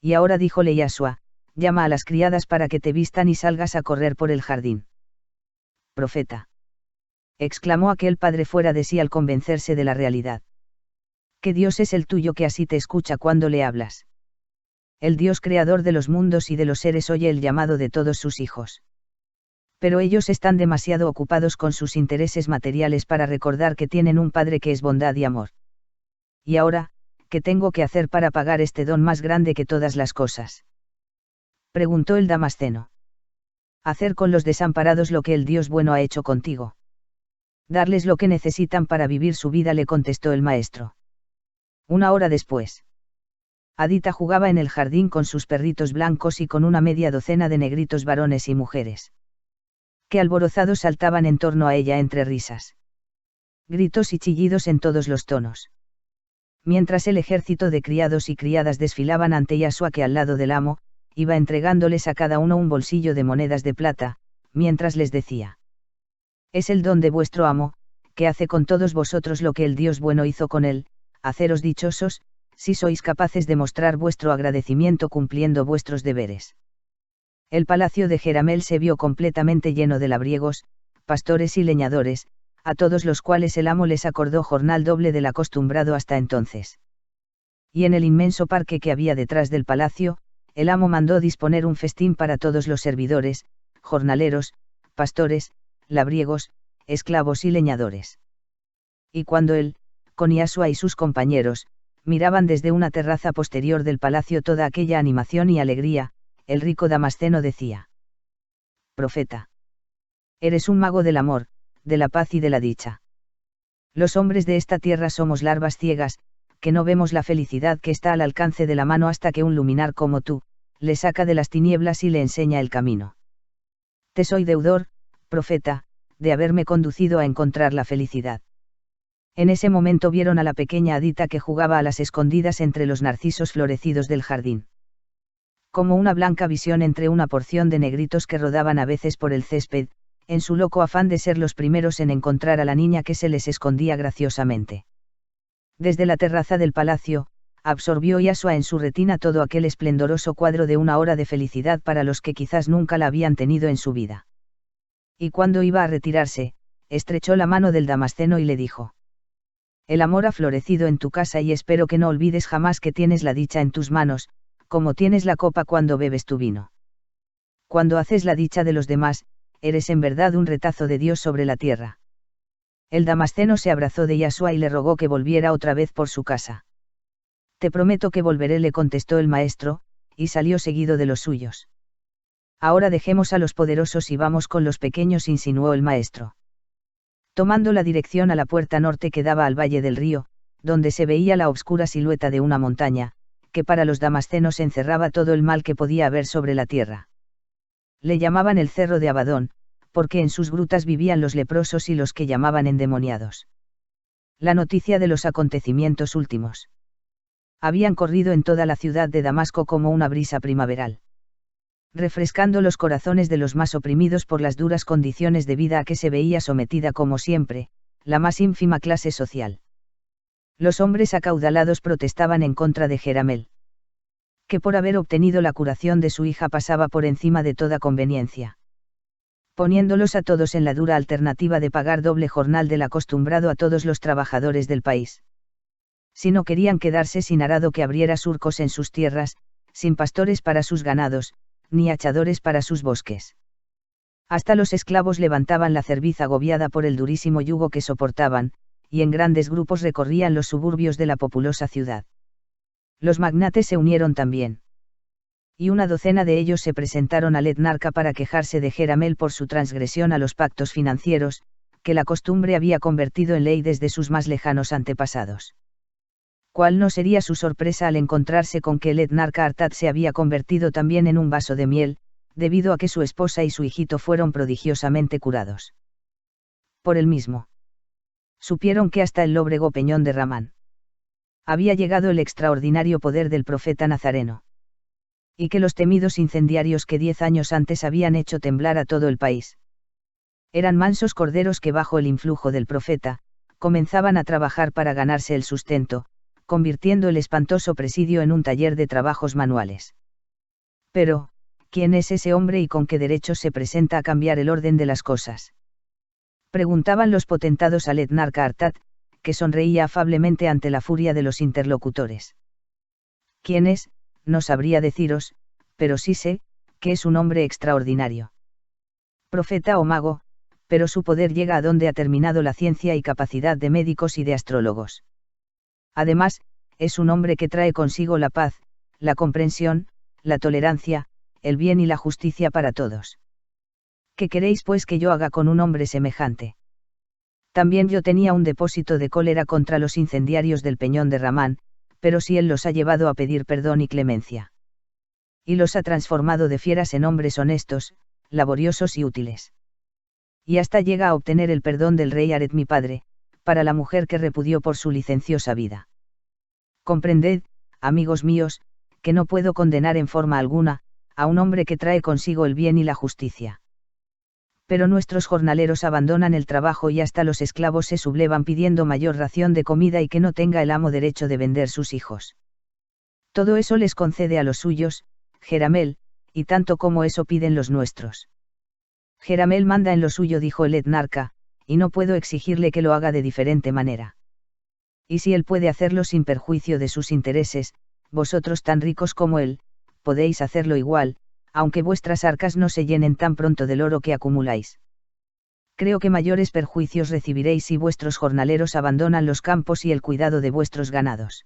Y ahora, díjole Yashua, llama a las criadas para que te vistan y salgas a correr por el jardín. Profeta. Exclamó aquel padre fuera de sí al convencerse de la realidad. ¿Qué Dios es el tuyo que así te escucha cuando le hablas? El Dios creador de los mundos y de los seres oye el llamado de todos sus hijos. Pero ellos están demasiado ocupados con sus intereses materiales para recordar que tienen un Padre que es bondad y amor. Y ahora, ¿qué tengo que hacer para pagar este don más grande que todas las cosas? Preguntó el Damasceno. Hacer con los desamparados lo que el Dios bueno ha hecho contigo. Darles lo que necesitan para vivir su vida, le contestó el maestro. 1 hora después. Adita jugaba en el jardín con sus perritos blancos y con una media docena de negritos varones y mujeres, que alborozados saltaban en torno a ella entre risas, gritos y chillidos en todos los tonos. Mientras el ejército de criados y criadas desfilaban ante Yashua, que al lado del amo, iba entregándoles a cada uno un bolsillo de monedas de plata, mientras les decía: es el don de vuestro amo, que hace con todos vosotros lo que el Dios bueno hizo con él, haceros dichosos, si sois capaces de mostrar vuestro agradecimiento cumpliendo vuestros deberes. El palacio de Jeramel se vio completamente lleno de labriegos, pastores y leñadores, a todos los cuales el amo les acordó jornal doble del acostumbrado hasta entonces. Y en el inmenso parque que había detrás del palacio, el amo mandó disponer un festín para todos los servidores, jornaleros, pastores, labriegos, esclavos y leñadores. Y cuando él, con Iasua y sus compañeros, miraban desde una terraza posterior del palacio toda aquella animación y alegría, el rico Damasceno decía: Profeta, eres un mago del amor, de la paz y de la dicha. Los hombres de esta tierra somos larvas ciegas, que no vemos la felicidad que está al alcance de la mano hasta que un luminar como tú, le saca de las tinieblas y le enseña el camino. Te soy deudor, profeta, de haberme conducido a encontrar la felicidad. En ese momento vieron a la pequeña hadita que jugaba a las escondidas entre los narcisos florecidos del jardín. Como una blanca visión entre una porción de negritos que rodaban a veces por el césped, en su loco afán de ser los primeros en encontrar a la niña que se les escondía graciosamente. Desde la terraza del palacio, absorbió Iasua en su retina todo aquel esplendoroso cuadro de una hora de felicidad para los que quizás nunca la habían tenido en su vida. Y cuando iba a retirarse, estrechó la mano del Damasceno y le dijo: El amor ha florecido en tu casa y espero que no olvides jamás que tienes la dicha en tus manos, como tienes la copa cuando bebes tu vino. Cuando haces la dicha de los demás, eres en verdad un retazo de Dios sobre la tierra. El Damasceno se abrazó de Iasua y le rogó que volviera otra vez por su casa. Te prometo que volveré, le contestó el maestro, y salió seguido de los suyos. Ahora dejemos a los poderosos y vamos con los pequeños, insinuó el maestro. Tomando la dirección a la puerta norte que daba al valle del río, donde se veía la obscura silueta de una montaña, que para los damascenos encerraba todo el mal que podía haber sobre la tierra. Le llamaban el Cerro de Abadón, porque en sus grutas vivían los leprosos y los que llamaban endemoniados. La noticia de los acontecimientos últimos habían corrido en toda la ciudad de Damasco como una brisa primaveral, refrescando los corazones de los más oprimidos por las duras condiciones de vida a que se veía sometida como siempre, la más ínfima clase social. Los hombres acaudalados protestaban en contra de Jeramel, que por haber obtenido la curación de su hija pasaba por encima de toda conveniencia, poniéndolos a todos en la dura alternativa de pagar doble jornal del acostumbrado a todos los trabajadores del país. Si no querían quedarse sin arado, que abriera surcos en sus tierras, sin pastores para sus ganados, ni hachadores para sus bosques. Hasta los esclavos levantaban la cerviz agobiada por el durísimo yugo que soportaban, y en grandes grupos recorrían los suburbios de la populosa ciudad. Los magnates se unieron también. Y una docena de ellos se presentaron al etnarca para quejarse de Jeramel por su transgresión a los pactos financieros, que la costumbre había convertido en ley desde sus más lejanos antepasados. ¿Cuál no sería su sorpresa al encontrarse con que el etnarca Artat se había convertido también en un vaso de miel, debido a que su esposa y su hijito fueron prodigiosamente curados por él mismo? Supieron que hasta el lóbrego peñón de Ramán había llegado el extraordinario poder del profeta nazareno, y que los temidos incendiarios que 10 años antes habían hecho temblar a todo el país eran mansos corderos que bajo el influjo del profeta, comenzaban a trabajar para ganarse el sustento, convirtiendo el espantoso presidio en un taller de trabajos manuales. Pero, ¿quién es ese hombre y con qué derechos se presenta a cambiar el orden de las cosas?, preguntaban los potentados al etnarca Artat, que sonreía afablemente ante la furia de los interlocutores. ¿Quién es? No sabría deciros, pero sí sé, que es un hombre extraordinario. Profeta o mago, pero su poder llega a donde ha terminado la ciencia y capacidad de médicos y de astrólogos. Además, es un hombre que trae consigo la paz, la comprensión, la tolerancia, el bien y la justicia para todos. ¿Qué queréis pues que yo haga con un hombre semejante? También yo tenía un depósito de cólera contra los incendiarios del peñón de Ramán, pero si él los ha llevado a pedir perdón y clemencia, y los ha transformado de fieras en hombres honestos, laboriosos y útiles. Y hasta llega a obtener el perdón del rey Aret mi padre, para la mujer que repudió por su licenciosa vida. Comprended, amigos míos, que no puedo condenar en forma alguna, a un hombre que trae consigo el bien y la justicia. Pero nuestros jornaleros abandonan el trabajo y hasta los esclavos se sublevan pidiendo mayor ración de comida y que no tenga el amo derecho de vender sus hijos. Todo eso les concede a los suyos, Jeramel, y tanto como eso piden los nuestros. Jeramel manda en lo suyo, dijo el etnarca, y no puedo exigirle que lo haga de diferente manera. Y si él puede hacerlo sin perjuicio de sus intereses, vosotros tan ricos como él, podéis hacerlo igual, aunque vuestras arcas no se llenen tan pronto del oro que acumuláis. Creo que mayores perjuicios recibiréis si vuestros jornaleros abandonan los campos y el cuidado de vuestros ganados.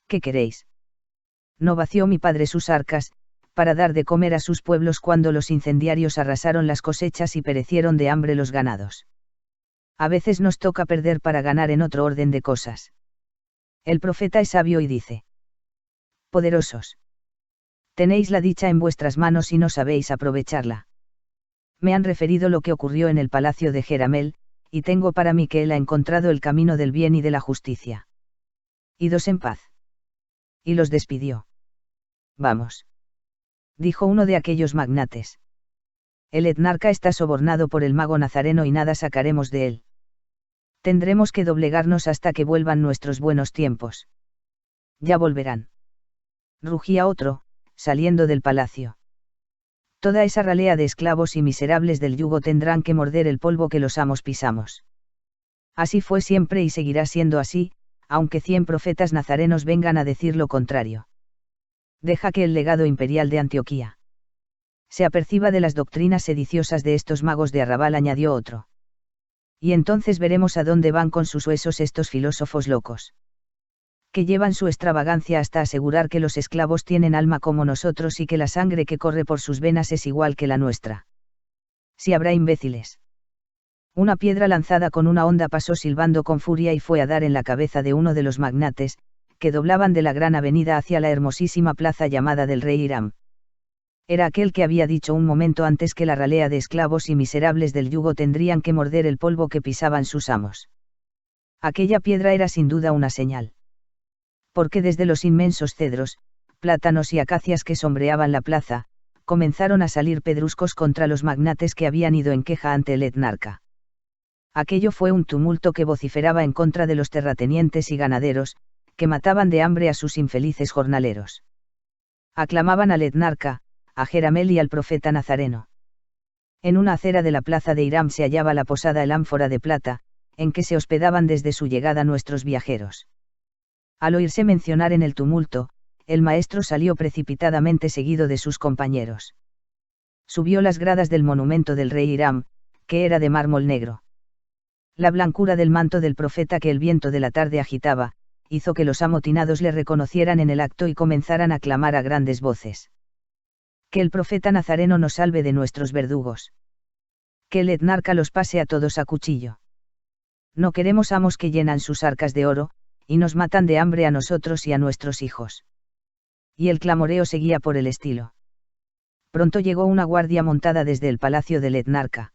¿Qué queréis? ¿No vació mi padre sus arcas, para dar de comer a sus pueblos cuando los incendiarios arrasaron las cosechas y perecieron de hambre los ganados? A veces nos toca perder para ganar en otro orden de cosas. El profeta es sabio y dice: poderosos, tenéis la dicha en vuestras manos y no sabéis aprovecharla. Me han referido lo que ocurrió en el palacio de Jeramel, y tengo para mí que él ha encontrado el camino del bien y de la justicia. Idos en paz. Y los despidió. Vamos, dijo uno de aquellos magnates. El etnarca está sobornado por el mago nazareno y nada sacaremos de él. Tendremos que doblegarnos hasta que vuelvan nuestros buenos tiempos. Ya volverán. Rugía otro, saliendo del palacio. Toda esa ralea de esclavos y miserables del yugo tendrán que morder el polvo que los amos pisamos. Así fue siempre y seguirá siendo así, aunque 100 profetas nazarenos vengan a decir lo contrario. Deja que el legado imperial de Antioquía se aperciba de las doctrinas sediciosas de estos magos de arrabal, añadió otro. Y entonces veremos a dónde van con sus huesos estos filósofos locos, que llevan su extravagancia hasta asegurar que los esclavos tienen alma como nosotros y que la sangre que corre por sus venas es igual que la nuestra. Si habrá imbéciles. Una piedra lanzada con una honda pasó silbando con furia y fue a dar en la cabeza de uno de los magnates, que doblaban de la gran avenida hacia la hermosísima plaza llamada del rey Hiram. Era aquel que había dicho un momento antes que la ralea de esclavos y miserables del yugo tendrían que morder el polvo que pisaban sus amos. Aquella piedra era sin duda una señal. Porque desde los inmensos cedros, plátanos y acacias que sombreaban la plaza, comenzaron a salir pedruscos contra los magnates que habían ido en queja ante el etnarca. Aquello fue un tumulto que vociferaba en contra de los terratenientes y ganaderos, que mataban de hambre a sus infelices jornaleros. Aclamaban al etnarca, a Jeramel y al profeta nazareno. En una acera de la plaza de Hiram se hallaba la posada El Ánfora de Plata, en que se hospedaban desde su llegada nuestros viajeros. Al oírse mencionar en el tumulto, el maestro salió precipitadamente seguido de sus compañeros. Subió las gradas del monumento del rey Hiram, que era de mármol negro. La blancura del manto del profeta que el viento de la tarde agitaba, hizo que los amotinados le reconocieran en el acto y comenzaran a clamar a grandes voces. Que el profeta nazareno nos salve de nuestros verdugos. Que el etnarca los pase a todos a cuchillo. No queremos amos que llenan sus arcas de oro, y nos matan de hambre a nosotros y a nuestros hijos. Y el clamoreo seguía por el estilo. Pronto llegó una guardia montada desde el palacio del etnarca.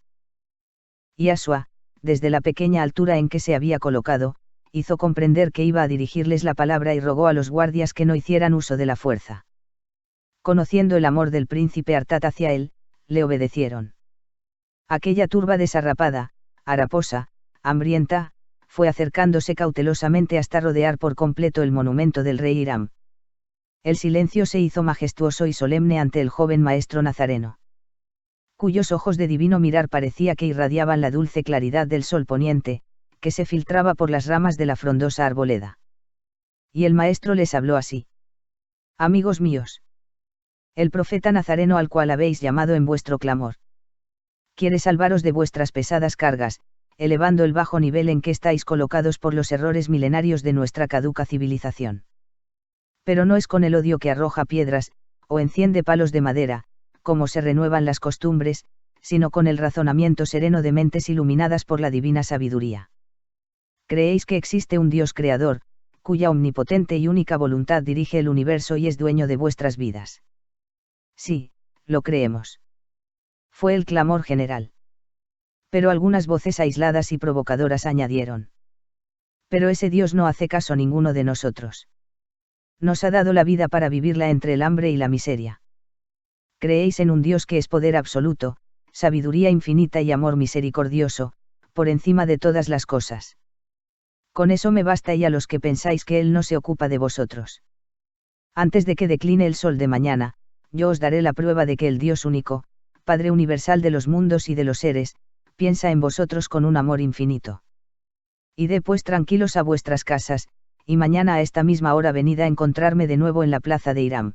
Y Asua, desde la pequeña altura en que se había colocado, hizo comprender que iba a dirigirles la palabra y rogó a los guardias que no hicieran uso de la fuerza. Conociendo el amor del príncipe Artat hacia él, le obedecieron. Aquella turba desarrapada, haraposa, hambrienta, fue acercándose cautelosamente hasta rodear por completo el monumento del rey Hiram. El silencio se hizo majestuoso y solemne ante el joven maestro nazareno, cuyos ojos de divino mirar parecía que irradiaban la dulce claridad del sol poniente, que se filtraba por las ramas de la frondosa arboleda. Y el maestro les habló así: amigos míos, el profeta nazareno al cual habéis llamado en vuestro clamor quiere salvaros de vuestras pesadas cargas, elevando el bajo nivel en que estáis colocados por los errores milenarios de nuestra caduca civilización. Pero no es con el odio que arroja piedras, o enciende palos de madera, como se renuevan las costumbres, sino con el razonamiento sereno de mentes iluminadas por la divina sabiduría. Creéis que existe un Dios creador, cuya omnipotente y única voluntad dirige el universo y es dueño de vuestras vidas. Sí, lo creemos. Fue el clamor general. Pero algunas voces aisladas y provocadoras añadieron: pero ese Dios no hace caso a ninguno de nosotros. Nos ha dado la vida para vivirla entre el hambre y la miseria. Creéis en un Dios que es poder absoluto, sabiduría infinita y amor misericordioso, por encima de todas las cosas. Con eso me basta, y a los que pensáis que Él no se ocupa de vosotros. Antes de que decline el sol de mañana, yo os daré la prueba de que el Dios único, Padre universal de los mundos y de los seres, piensa en vosotros con un amor infinito. Id pues tranquilos a vuestras casas, y mañana a esta misma hora venid a encontrarme de nuevo en la plaza de Hiram.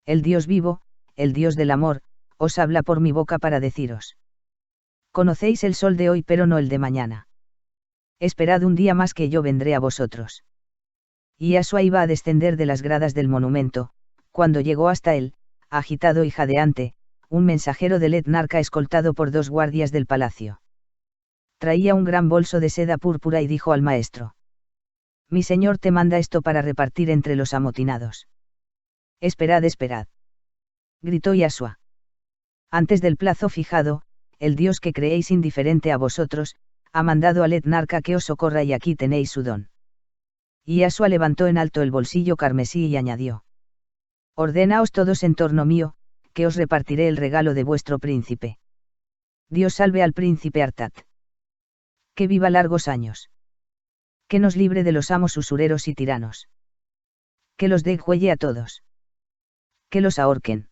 El Dios vivo, el Dios del amor, os habla por mi boca para deciros. Conocéis el sol de hoy pero no el de mañana. Esperad un día más que yo vendré a vosotros. Y Yashua iba a descender de las gradas del monumento, cuando llegó hasta él, agitado y jadeante, un mensajero del etnarca escoltado por 2 guardias del palacio. Traía un gran bolso de seda púrpura y dijo al maestro: Mi señor te manda esto para repartir entre los amotinados. Esperad, esperad. Gritó Yashua. Antes del plazo fijado, el Dios que creéis indiferente a vosotros, ha mandado al etnarca que os socorra y aquí tenéis su don. Y Yashua levantó en alto el bolsillo carmesí y añadió: Ordenaos todos en torno mío, que os repartiré el regalo de vuestro príncipe. Dios salve al príncipe Artat. Que viva largos años. Que nos libre de los amos usureros y tiranos. Que los degüelle a todos. Que los ahorquen.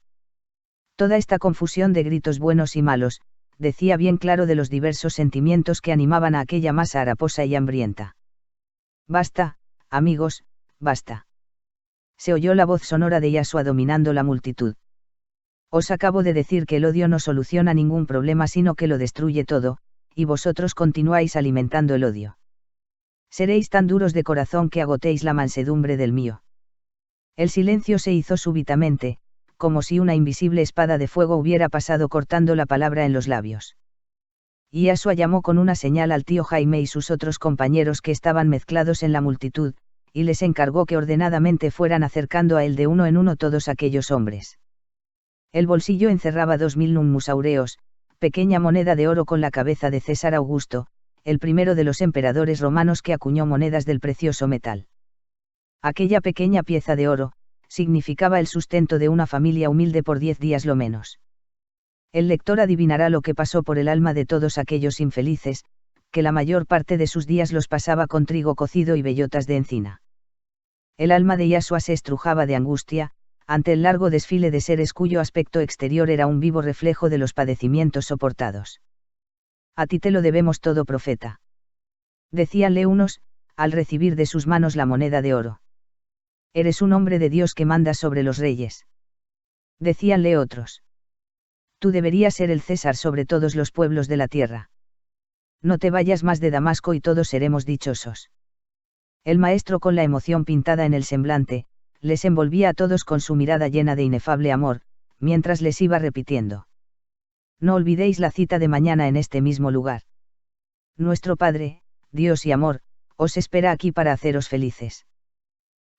Toda esta confusión de gritos buenos y malos, decía bien claro de los diversos sentimientos que animaban a aquella masa haraposa y hambrienta. Basta, amigos, basta. Se oyó la voz sonora de Yashua dominando la multitud. Os acabo de decir que el odio no soluciona ningún problema sino que lo destruye todo, y vosotros continuáis alimentando el odio. Seréis tan duros de corazón que agotéis la mansedumbre del mío. El silencio se hizo súbitamente, como si una invisible espada de fuego hubiera pasado cortando la palabra en los labios. Y Yashua llamó con una señal al tío Jaime y sus otros compañeros que estaban mezclados en la multitud, y les encargó que ordenadamente fueran acercando a él de uno en uno todos aquellos hombres. El bolsillo encerraba 2000 nummus aureos, pequeña moneda de oro con la cabeza de César Augusto, el primero de los emperadores romanos que acuñó monedas del precioso metal. Aquella pequeña pieza de oro, significaba el sustento de una familia humilde por 10 días lo menos. El lector adivinará lo que pasó por el alma de todos aquellos infelices, que la mayor parte de sus días los pasaba con trigo cocido y bellotas de encina. El alma de Yashua se estrujaba de angustia, ante el largo desfile de seres cuyo aspecto exterior era un vivo reflejo de los padecimientos soportados. A ti te lo debemos todo, profeta. Decíanle unos, al recibir de sus manos la moneda de oro. Eres un hombre de Dios que manda sobre los reyes. Decíanle otros. Tú deberías ser el César sobre todos los pueblos de la tierra. No te vayas más de Damasco y todos seremos dichosos. El maestro, con la emoción pintada en el semblante, les envolvía a todos con su mirada llena de inefable amor, mientras les iba repitiendo: No olvidéis la cita de mañana en este mismo lugar. Nuestro Padre, Dios y amor, os espera aquí para haceros felices.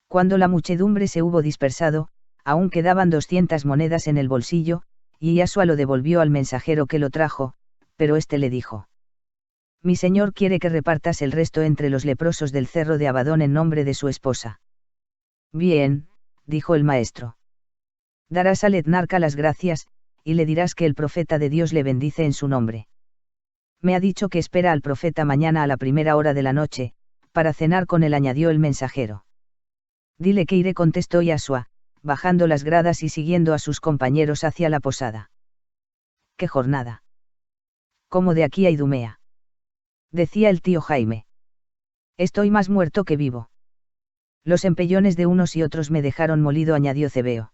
Cuando la muchedumbre se hubo dispersado, aún quedaban 200 monedas en el bolsillo, y Yashua lo devolvió al mensajero que lo trajo, pero éste le dijo: Mi señor quiere que repartas el resto entre los leprosos del cerro de Abadón en nombre de su esposa. Bien, dijo el maestro. Darás al etnarca las gracias, y le dirás que el profeta de Dios le bendice en su nombre. Me ha dicho que espera al profeta mañana a la primera hora de la noche, para cenar con él, añadió el mensajero. Dile que iré, contestó Yashua, bajando las gradas y siguiendo a sus compañeros hacia la posada. ¡Qué jornada! Como de aquí a Idumea, decía el tío Jaime. Estoy más muerto que vivo. Los empellones de unos y otros me dejaron molido, añadió Cebeo.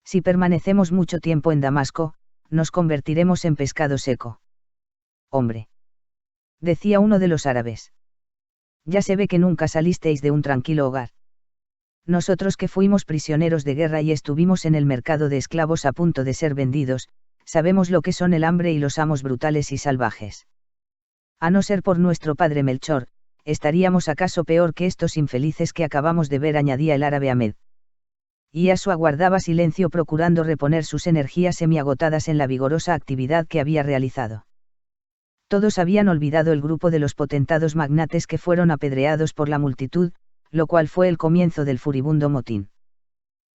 Si permanecemos mucho tiempo en Damasco, nos convertiremos en pescado seco. Hombre, decía uno de los árabes. Ya se ve que nunca salisteis de un tranquilo hogar. Nosotros que fuimos prisioneros de guerra y estuvimos en el mercado de esclavos a punto de ser vendidos, sabemos lo que son el hambre y los amos brutales y salvajes. A no ser por nuestro padre Melchor, ¿estaríamos acaso peor que estos infelices que acabamos de ver?, añadía el árabe Ahmed. Y Yashua guardaba silencio, procurando reponer sus energías semiagotadas en la vigorosa actividad que había realizado. Todos habían olvidado el grupo de los potentados magnates que fueron apedreados por la multitud, lo cual fue el comienzo del furibundo motín.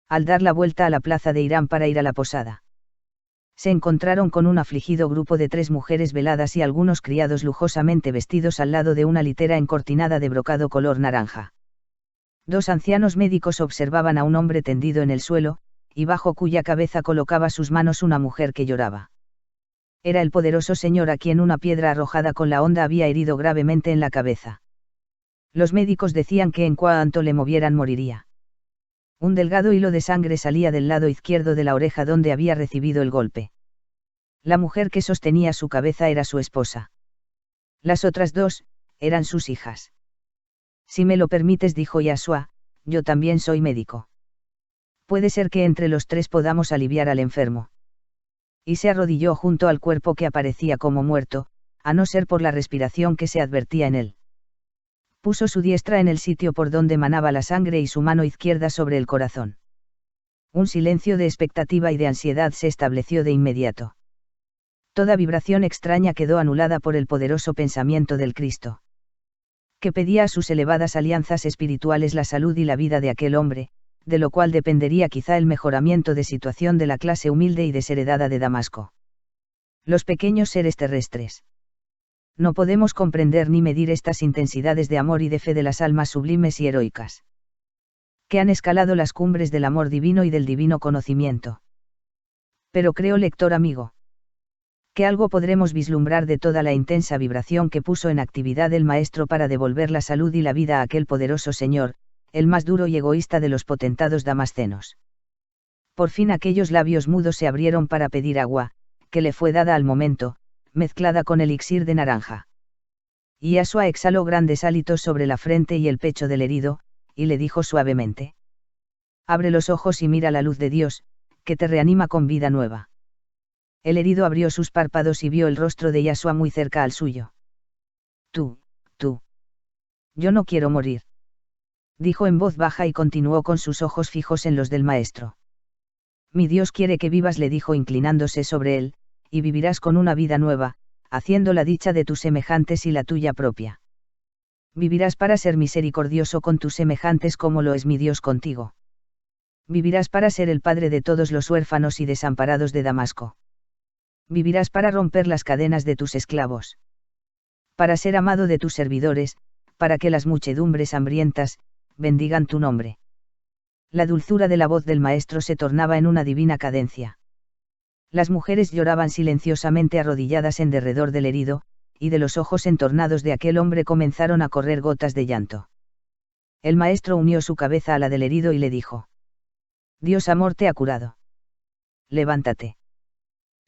Al dar la vuelta a la plaza de Irán para ir a la posada, se encontraron con un afligido grupo de 3 mujeres veladas y algunos criados lujosamente vestidos al lado de una litera encortinada de brocado color naranja. 2 ancianos médicos observaban a un hombre tendido en el suelo, y bajo cuya cabeza colocaba sus manos una mujer que lloraba. Era el poderoso señor a quien una piedra arrojada con la honda había herido gravemente en la cabeza. Los médicos decían que en cuanto le movieran moriría. Un delgado hilo de sangre salía del lado izquierdo de la oreja donde había recibido el golpe. La mujer que sostenía su cabeza era su esposa. Las otras dos, eran sus hijas. Si me lo permites, dijo Yashua, yo también soy médico. Puede ser que entre los tres podamos aliviar al enfermo. Y se arrodilló junto al cuerpo que aparecía como muerto, a no ser por la respiración que se advertía en él. Puso su diestra en el sitio por donde manaba la sangre y su mano izquierda sobre el corazón. Un silencio de expectativa y de ansiedad se estableció de inmediato. Toda vibración extraña quedó anulada por el poderoso pensamiento del Cristo, que pedía a sus elevadas alianzas espirituales la salud y la vida de aquel hombre, de lo cual dependería quizá el mejoramiento de situación de la clase humilde y desheredada de Damasco. Los pequeños seres terrestres. No podemos comprender ni medir estas intensidades de amor y de fe de las almas sublimes y heroicas, que han escalado las cumbres del amor divino y del divino conocimiento. Pero creo, lector amigo, que algo podremos vislumbrar de toda la intensa vibración que puso en actividad el Maestro para devolver la salud y la vida a aquel poderoso Señor, el más duro y egoísta de los potentados damascenos. Por fin aquellos labios mudos se abrieron para pedir agua, que le fue dada al momento, mezclada con elixir de naranja. Y Yashua exhaló grandes hálitos sobre la frente y el pecho del herido, y le dijo suavemente: abre los ojos y mira la luz de Dios, que te reanima con vida nueva. El herido abrió sus párpados y vio el rostro de Yashua muy cerca al suyo. Tú. Yo no quiero morir, dijo en voz baja y continuó con sus ojos fijos en los del Maestro. Mi Dios quiere que vivas, le dijo inclinándose sobre él, y vivirás con una vida nueva, haciendo la dicha de tus semejantes y la tuya propia. Vivirás para ser misericordioso con tus semejantes como lo es mi Dios contigo. Vivirás para ser el padre de todos los huérfanos y desamparados de Damasco. Vivirás para romper las cadenas de tus esclavos. Para ser amado de tus servidores, para que las muchedumbres hambrientas bendigan tu nombre. La dulzura de la voz del Maestro se tornaba en una divina cadencia. Las mujeres lloraban silenciosamente arrodilladas en derredor del herido, y de los ojos entornados de aquel hombre comenzaron a correr gotas de llanto. El Maestro unió su cabeza a la del herido y le dijo: Dios amor te ha curado. Levántate.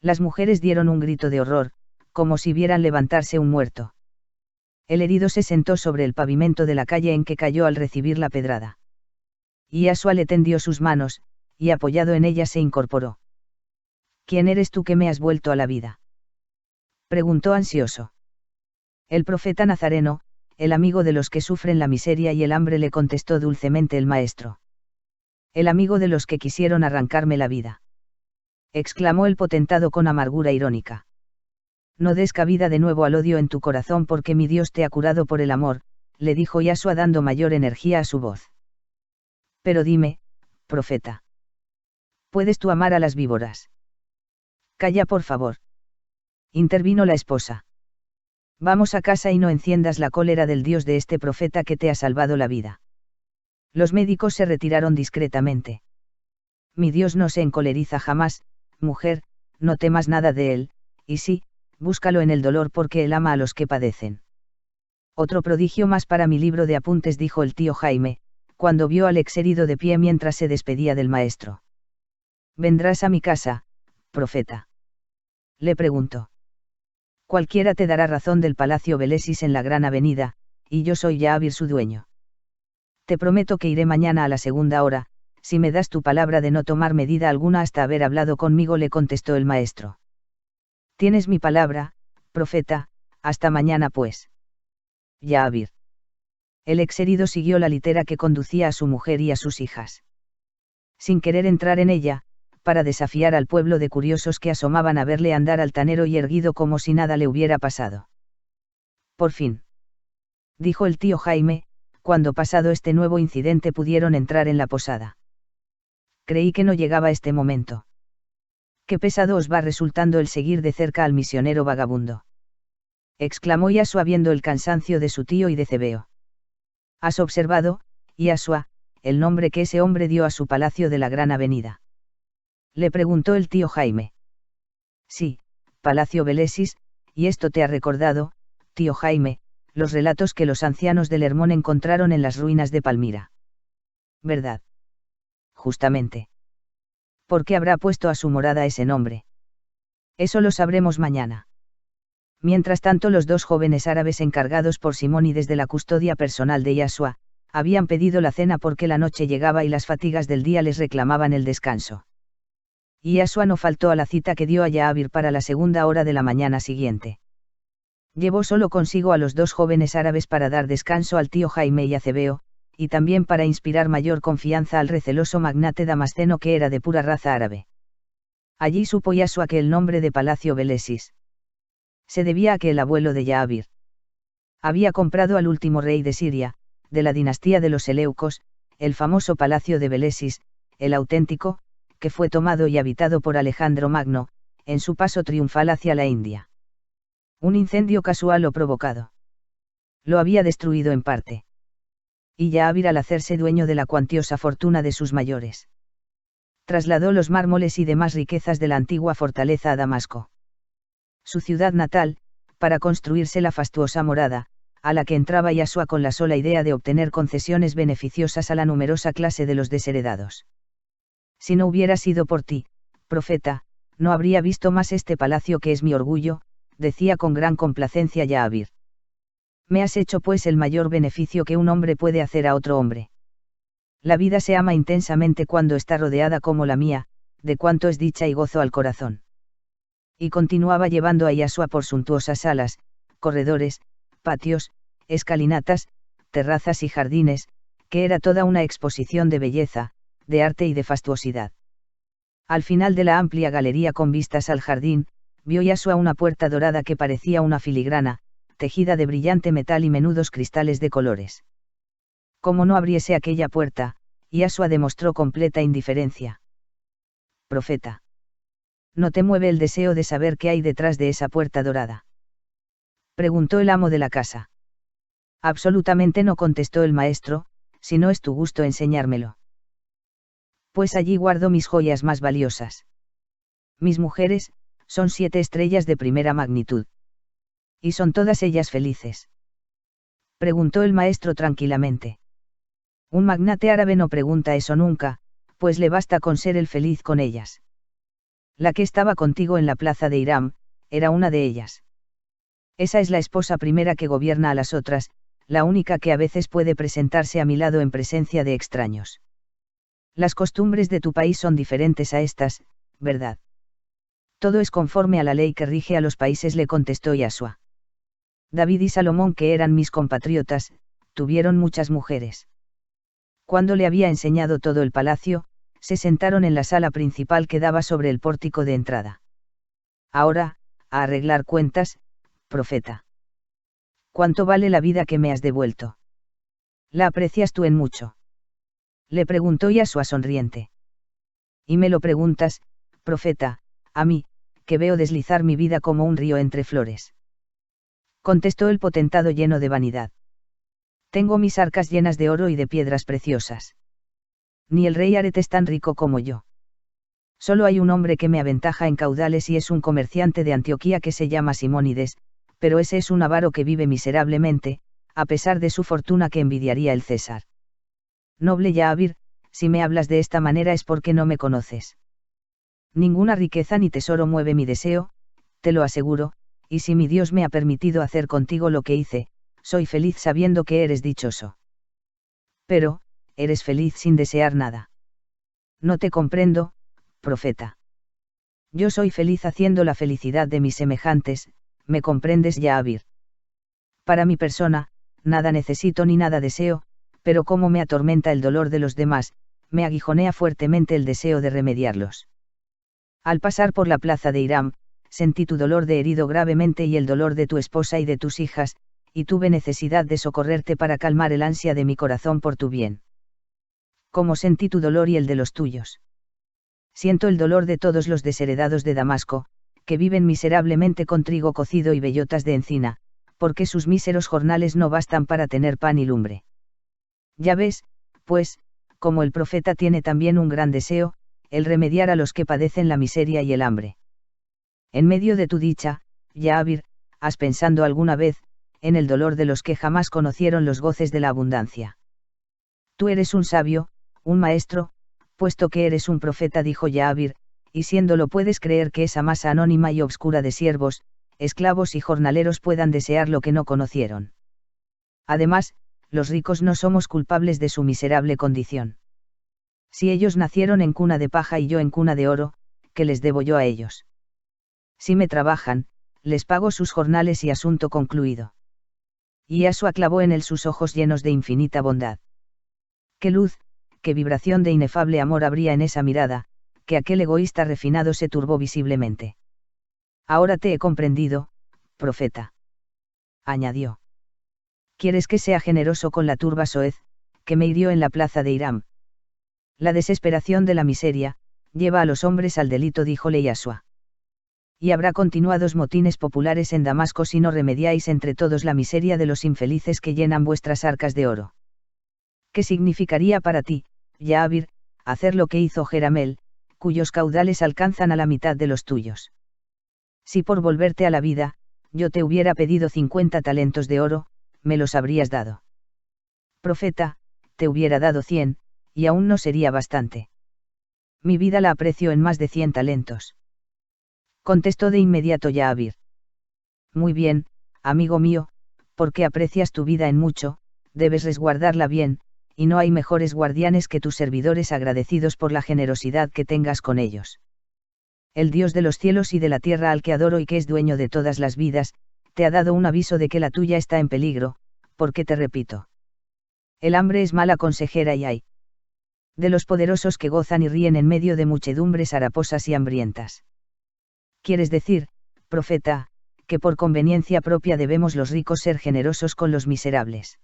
Las mujeres dieron un grito de horror, como si vieran levantarse un muerto. El herido se sentó sobre el pavimento de la calle en que cayó al recibir la pedrada. Y Yashua le tendió sus manos, y apoyado en ellas se incorporó. ¿Quién eres tú que me has vuelto a la vida?, preguntó ansioso. El profeta Nazareno, el amigo de los que sufren la miseria y el hambre, le contestó dulcemente el Maestro. El amigo de los que quisieron arrancarme la vida, exclamó el potentado con amargura irónica. No des cabida de nuevo al odio en tu corazón, porque mi Dios te ha curado por el amor, le dijo Yashua dando mayor energía a su voz. Pero dime, profeta, ¿puedes tú amar a las víboras? Calla, por favor, intervino la esposa. Vamos a casa y no enciendas la cólera del Dios de este profeta que te ha salvado la vida. Los médicos se retiraron discretamente. Mi Dios no se encoleriza jamás, mujer, no temas nada de él, y sí, búscalo en el dolor porque él ama a los que padecen. Otro prodigio más para mi libro de apuntes, dijo el tío Jaime, cuando vio al ex herido de pie mientras se despedía del Maestro. ¿Vendrás a mi casa, profeta?, le preguntó. Cualquiera te dará razón del Palacio Belesis en la Gran Avenida, y yo soy Yaabir su dueño. Te prometo que iré mañana a la segunda hora, si me das tu palabra de no tomar medida alguna hasta haber hablado conmigo, le contestó el Maestro. Tienes mi palabra, profeta, hasta mañana pues. Yaabir. El ex herido siguió la litera que conducía a su mujer y a sus hijas. Sin querer entrar en ella, para desafiar al pueblo de curiosos que asomaban a verle andar altanero y erguido como si nada le hubiera pasado. Por fin, dijo el tío Jaime, cuando pasado este nuevo incidente pudieron entrar en la posada. Creí que no llegaba este momento. Qué pesado os va resultando el seguir de cerca al misionero vagabundo, exclamó Yashua viendo el cansancio de su tío y de Cebeo. ¿Has observado, Yashua, el nombre que ese hombre dio a su palacio de la Gran Avenida?, le preguntó el tío Jaime. Sí, Palacio Belesis, y esto te ha recordado, tío Jaime, los relatos que los ancianos del Hermón encontraron en las ruinas de Palmira. ¿Verdad? justamente. ¿Por qué habrá puesto a su morada ese nombre? Eso lo sabremos mañana. Mientras tanto, los dos jóvenes árabes encargados por Simónides de la custodia personal de Yashua, habían pedido la cena porque la noche llegaba y las fatigas del día les reclamaban el descanso. Y Yashua no faltó a la cita que dio a Jaabir para la segunda hora de la mañana siguiente. Llevó solo consigo a los dos jóvenes árabes para dar descanso al tío Jaime y a Cebeo, y también para inspirar mayor confianza al receloso magnate damasceno que era de pura raza árabe. Allí supo Yashua que el nombre de Palacio Belesis se debía a que el abuelo de Jaabir había comprado al último rey de Siria, de la dinastía de los Seleucos, el famoso Palacio de Belesis, el auténtico, que fue tomado y habitado por Alejandro Magno, en su paso triunfal hacia la India. Un incendio casual o provocado lo había destruido en parte. Y Jaabir, al hacerse dueño de la cuantiosa fortuna de sus mayores, trasladó los mármoles y demás riquezas de la antigua fortaleza a Damasco, su ciudad natal, para construirse la fastuosa morada, a la que entraba Yashua con la sola idea de obtener concesiones beneficiosas a la numerosa clase de los desheredados. Si no hubiera sido por ti, profeta, no habría visto más este palacio que es mi orgullo, decía con gran complacencia Jaabir. Me has hecho pues el mayor beneficio que un hombre puede hacer a otro hombre. La vida se ama intensamente cuando está rodeada como la mía, de cuanto es dicha y gozo al corazón. Y continuaba llevando a Yashua por suntuosas salas, corredores, patios, escalinatas, terrazas y jardines, que era toda una exposición de belleza, de arte y de fastuosidad. Al final de la amplia galería con vistas al jardín, vio Yashua una puerta dorada que parecía una filigrana, tejida de brillante metal y menudos cristales de colores. Como no abriese aquella puerta, Yashua demostró completa indiferencia. Profeta. ¿No te mueve el deseo de saber qué hay detrás de esa puerta dorada?, preguntó el amo de la casa. Absolutamente no, contestó el maestro, si no es tu gusto enseñármelo. Pues allí guardo mis joyas más valiosas. Mis mujeres, son 7 estrellas de primera magnitud. ¿Y son todas ellas felices?, preguntó el maestro tranquilamente. Un magnate árabe no pregunta eso nunca, pues le basta con ser el feliz con ellas. La que estaba contigo en la plaza de Hiram, era una de ellas. Esa es la esposa primera que gobierna a las otras, la única que a veces puede presentarse a mi lado en presencia de extraños. Las costumbres de tu país son diferentes a estas, ¿verdad? Todo es conforme a la ley que rige a los países, le contestó Yashua. David y Salomón, que eran mis compatriotas, tuvieron muchas mujeres. Cuando le había enseñado todo el palacio, se sentaron en la sala principal que daba sobre el pórtico de entrada. Ahora, a arreglar cuentas, profeta. ¿Cuánto vale la vida que me has devuelto? ¿La aprecias tú en mucho?, le preguntó Yashua sonriente. Y me lo preguntas, profeta, a mí, que veo deslizar mi vida como un río entre flores. Contestó el potentado lleno de vanidad. Tengo mis arcas llenas de oro y de piedras preciosas. Ni el rey Aret es tan rico como yo. Solo hay un hombre que me aventaja en caudales y es un comerciante de Antioquía que se llama Simónides, pero ese es un avaro que vive miserablemente, a pesar de su fortuna que envidiaría el César. Noble Jaabir, si me hablas de esta manera es porque no me conoces. Ninguna riqueza ni tesoro mueve mi deseo, te lo aseguro, y si mi Dios me ha permitido hacer contigo lo que hice, soy feliz sabiendo que eres dichoso. Pero, eres feliz sin desear nada. No te comprendo, profeta. Yo soy feliz haciendo la felicidad de mis semejantes, ¿me comprendes, Jaabir? Para mi persona, nada necesito ni nada deseo, pero como me atormenta el dolor de los demás, me aguijonea fuertemente el deseo de remediarlos. Al pasar por la plaza de Hiram, sentí tu dolor de herido gravemente y el dolor de tu esposa y de tus hijas, y tuve necesidad de socorrerte para calmar el ansia de mi corazón por tu bien. ¿Cómo sentí tu dolor y el de los tuyos? Siento el dolor de todos los desheredados de Damasco, que viven miserablemente con trigo cocido y bellotas de encina, porque sus míseros jornales no bastan para tener pan y lumbre. Ya ves, pues, como el profeta tiene también un gran deseo, el remediar a los que padecen la miseria y el hambre. En medio de tu dicha, Jaabir, ¿has pensado alguna vez, en el dolor de los que jamás conocieron los goces de la abundancia? Tú eres un sabio, un maestro, Puesto que eres un profeta, dijo Jaabir, y siéndolo puedes creer que esa masa anónima y obscura de siervos, esclavos y jornaleros puedan desear lo que no conocieron. Además, los ricos no somos culpables de su miserable condición. Si ellos nacieron en cuna de paja y yo en cuna de oro, ¿qué les debo yo a ellos? Si me trabajan, les pago sus jornales y asunto concluido. Y Yahshua clavó en él sus ojos llenos de infinita bondad. Qué luz, qué vibración de inefable amor habría en esa mirada, que aquel egoísta refinado se turbó visiblemente. Ahora te he comprendido, profeta. Añadió. ¿Quieres que sea generoso con la turba soez, que me hirió en la plaza de Hiram? La desesperación de la miseria, lleva a los hombres al delito, díjole Yahshua. Y habrá continuados motines populares en Damasco si no remediáis entre todos la miseria de los infelices que llenan vuestras arcas de oro. ¿Qué significaría para ti, Jaabir, hacer lo que hizo Jeramel, cuyos caudales alcanzan a la mitad de los tuyos? Si por volverte a la vida, yo te hubiera pedido 50 talentos de oro, me los habrías dado. Profeta, te hubiera dado 100, y aún no sería bastante. Mi vida la aprecio en más de 100 talentos. Contestó de inmediato Jaabir. Muy bien, amigo mío, porque aprecias tu vida en mucho, debes resguardarla bien, y no hay mejores guardianes que tus servidores agradecidos por la generosidad que tengas con ellos. El Dios de los cielos y de la tierra, al que adoro y que es dueño de todas las vidas, te ha dado un aviso de que la tuya está en peligro, porque te repito. El hambre es mala consejera y hay de los poderosos que gozan y ríen en medio de muchedumbres haraposas y hambrientas. ¿Quieres decir, profeta, que por conveniencia propia debemos los ricos ser generosos con los miserables?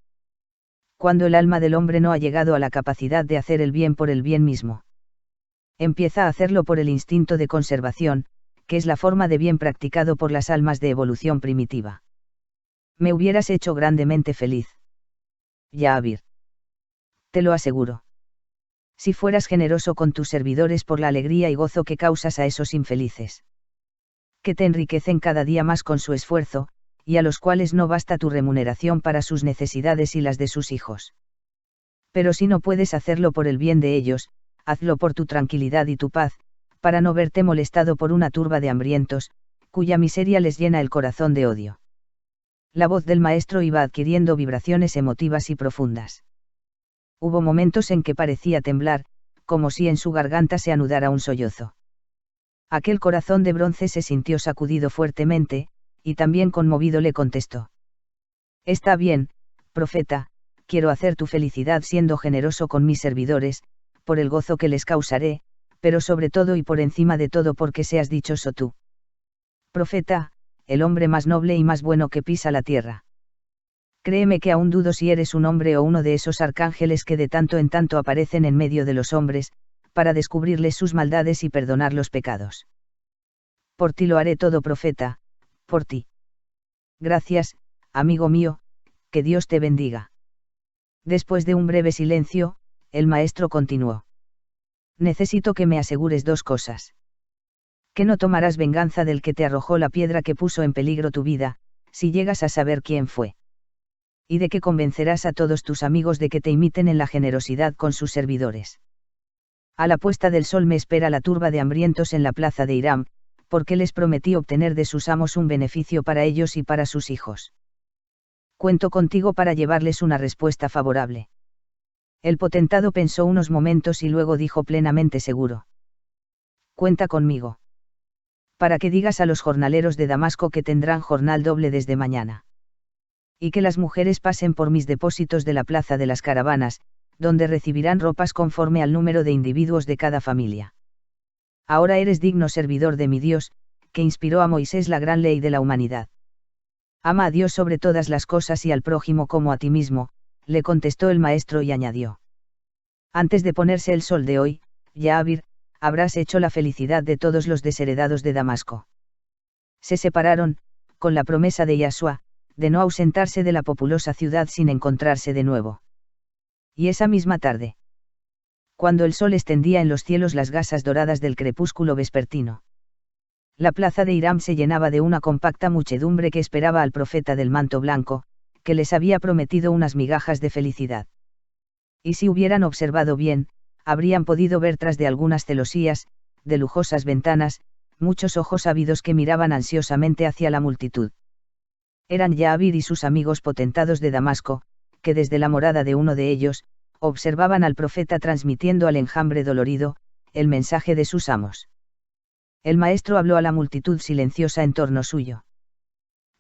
Cuando el alma del hombre no ha llegado a la capacidad de hacer el bien por el bien mismo, empieza a hacerlo por el instinto de conservación, que es la forma de bien practicado por las almas de evolución primitiva. Me hubieras hecho grandemente feliz, Jaabir. Te lo aseguro. Si fueras generoso con tus servidores por la alegría y gozo que causas a esos infelices, que te enriquecen cada día más con su esfuerzo, y a los cuales no basta tu remuneración para sus necesidades y las de sus hijos. Pero si no puedes hacerlo por el bien de ellos, hazlo por tu tranquilidad y tu paz, para no verte molestado por una turba de hambrientos, cuya miseria les llena el corazón de odio. La voz del maestro iba adquiriendo vibraciones emotivas y profundas. Hubo momentos en que parecía temblar, como si en su garganta se anudara un sollozo. Aquel corazón de bronce se sintió sacudido fuertemente, y también conmovido le contestó. Está bien, profeta, quiero hacer tu felicidad siendo generoso con mis servidores, por el gozo que les causaré, pero sobre todo y por encima de todo porque seas dichoso tú. Profeta, el hombre más noble y más bueno que pisa la tierra. Créeme que aún dudo si eres un hombre o uno de esos arcángeles que de tanto en tanto aparecen en medio de los hombres, para descubrirles sus maldades y perdonar los pecados. Por ti lo haré todo, profeta, por ti. Gracias, amigo mío, que Dios te bendiga. Después de un breve silencio, el maestro continuó. Necesito que me asegures dos cosas. Que no tomarás venganza del que te arrojó la piedra que puso en peligro tu vida, si llegas a saber quién fue. Y de que convencerás a todos tus amigos de que te imiten en la generosidad con sus servidores. A la puesta del sol me espera la turba de hambrientos en la plaza de Hiram, porque les prometí obtener de sus amos un beneficio para ellos y para sus hijos. Cuento contigo para llevarles una respuesta favorable. El potentado pensó unos momentos y luego dijo plenamente seguro. Cuenta conmigo. Para que digas a los jornaleros de Damasco que tendrán jornal doble desde mañana. Y que las mujeres pasen por mis depósitos de la plaza de las caravanas, donde recibirán ropas conforme al número de individuos de cada familia. Ahora eres digno servidor de mi Dios, que inspiró a Moisés la gran ley de la humanidad. Ama a Dios sobre todas las cosas y al prójimo como a ti mismo, le contestó el maestro y añadió. Antes de ponerse el sol de hoy, Jaabir, habrás hecho la felicidad de todos los desheredados de Damasco. Se separaron, con la promesa de Yahshua, de no ausentarse de la populosa ciudad sin encontrarse de nuevo. Y esa misma tarde, cuando el sol extendía en los cielos las gasas doradas del crepúsculo vespertino, la plaza de Hiram se llenaba de una compacta muchedumbre que esperaba al profeta del manto blanco, que les había prometido unas migajas de felicidad. Y si hubieran observado bien, habrían podido ver tras de algunas celosías, de lujosas ventanas, muchos ojos ávidos que miraban ansiosamente hacia la multitud. Eran Jaabir y sus amigos potentados de Damasco, que desde la morada de uno de ellos, observaban al profeta transmitiendo al enjambre dolorido, el mensaje de sus amos. El maestro habló a la multitud silenciosa en torno suyo.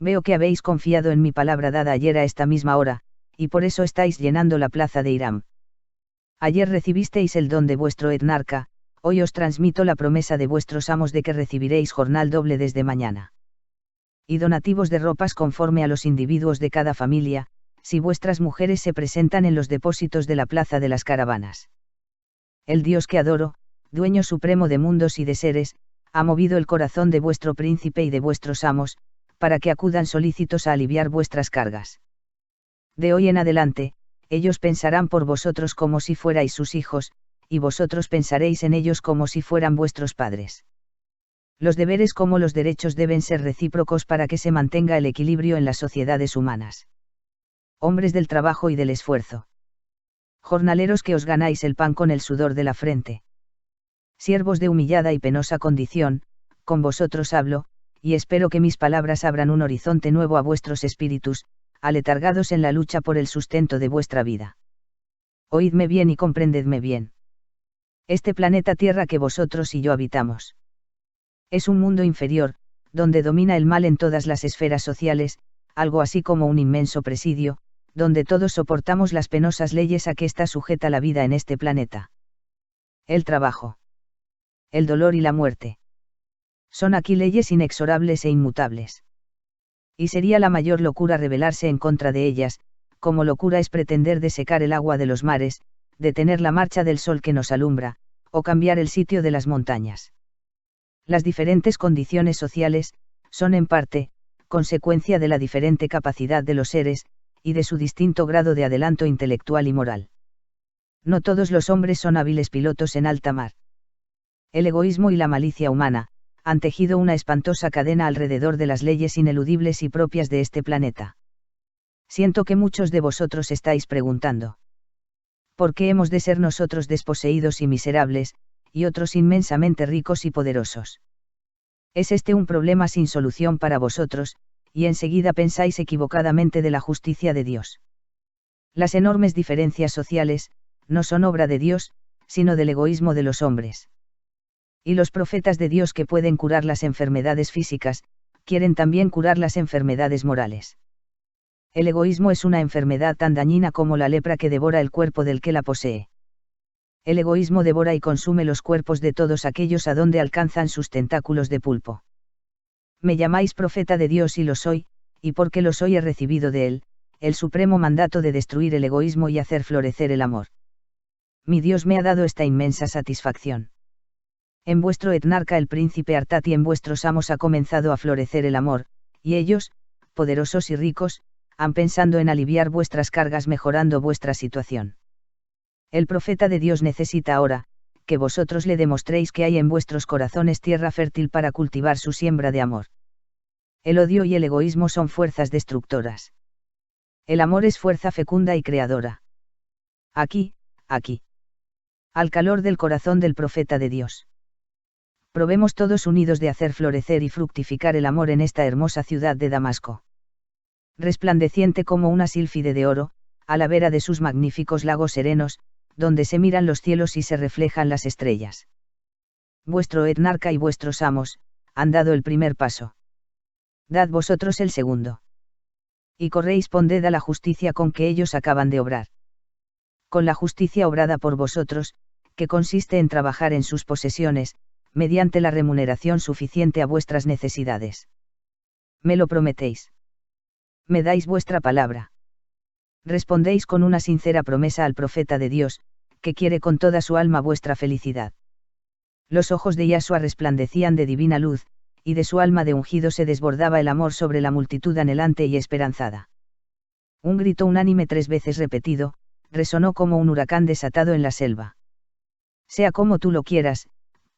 Veo que habéis confiado en mi palabra dada ayer a esta misma hora, y por eso estáis llenando la plaza de Hiram. Ayer recibisteis el don de vuestro etnarca, hoy os transmito la promesa de vuestros amos de que recibiréis jornal doble desde mañana. Y donativos de ropas conforme a los individuos de cada familia, si vuestras mujeres se presentan en los depósitos de la plaza de las caravanas. El Dios que adoro, dueño supremo de mundos y de seres, ha movido el corazón de vuestro príncipe y de vuestros amos, para que acudan solícitos a aliviar vuestras cargas. De hoy en adelante, ellos pensarán por vosotros como si fuerais sus hijos, y vosotros pensaréis en ellos como si fueran vuestros padres. Los deberes como los derechos deben ser recíprocos para que se mantenga el equilibrio en las sociedades humanas. Hombres del trabajo y del esfuerzo. Jornaleros que os ganáis el pan con el sudor de la frente. Siervos de humillada y penosa condición, con vosotros hablo, y espero que mis palabras abran un horizonte nuevo a vuestros espíritus, aletargados en la lucha por el sustento de vuestra vida. Oídme bien y comprendedme bien. Este planeta Tierra que vosotros y yo habitamos es un mundo inferior, donde domina el mal en todas las esferas sociales, algo así como un inmenso presidio, donde todos soportamos las penosas leyes a que está sujeta la vida en este planeta. El trabajo, el dolor y la muerte. Son aquí leyes inexorables e inmutables. Y sería la mayor locura rebelarse en contra de ellas, como locura es pretender desecar el agua de los mares, detener la marcha del sol que nos alumbra, o cambiar el sitio de las montañas. Las diferentes condiciones sociales, son en parte, consecuencia de la diferente capacidad de los seres, y de su distinto grado de adelanto intelectual y moral. No todos los hombres son hábiles pilotos en alta mar. El egoísmo y la malicia humana, han tejido una espantosa cadena alrededor de las leyes ineludibles y propias de este planeta. Siento que muchos de vosotros estáis preguntando: ¿por qué hemos de ser nosotros desposeídos y miserables, y otros inmensamente ricos y poderosos? Es este un problema sin solución para vosotros, y enseguida pensáis equivocadamente de la justicia de Dios. Las enormes diferencias sociales, no son obra de Dios, sino del egoísmo de los hombres. Y los profetas de Dios que pueden curar las enfermedades físicas, quieren también curar las enfermedades morales. El egoísmo es una enfermedad tan dañina como la lepra que devora el cuerpo del que la posee. El egoísmo devora y consume los cuerpos de todos aquellos a donde alcanzan sus tentáculos de pulpo. Me llamáis profeta de Dios y lo soy, y porque lo soy he recibido de él, el supremo mandato de destruir el egoísmo y hacer florecer el amor. Mi Dios me ha dado esta inmensa satisfacción. En vuestro etnarca el príncipe Artat y en vuestros amos ha comenzado a florecer el amor, y ellos, poderosos y ricos, han pensado en aliviar vuestras cargas mejorando vuestra situación. El profeta de Dios necesita ahora, que vosotros le demostréis que hay en vuestros corazones tierra fértil para cultivar su siembra de amor. El odio y el egoísmo son fuerzas destructoras. El amor es fuerza fecunda y creadora. Aquí, aquí. Al calor del corazón del profeta de Dios. Probemos todos unidos de hacer florecer y fructificar el amor en esta hermosa ciudad de Damasco. Resplandeciente como una sílfide de oro, a la vera de sus magníficos lagos serenos, donde se miran los cielos y se reflejan las estrellas. Vuestro etnarca y vuestros amos, han dado el primer paso. Dad vosotros el segundo. Y corresponded a la justicia con que ellos acaban de obrar. Con la justicia obrada por vosotros, que consiste en trabajar en sus posesiones, mediante la remuneración suficiente a vuestras necesidades. ¿Me lo prometéis? ¿Me dais vuestra palabra? Respondéis con una sincera promesa al profeta de Dios, que quiere con toda su alma vuestra felicidad. Los ojos de Yahshua resplandecían de divina luz, y de su alma de ungido se desbordaba el amor sobre la multitud anhelante y esperanzada. Un grito unánime 3 veces repetido, resonó como un huracán desatado en la selva. Sea como tú lo quieras,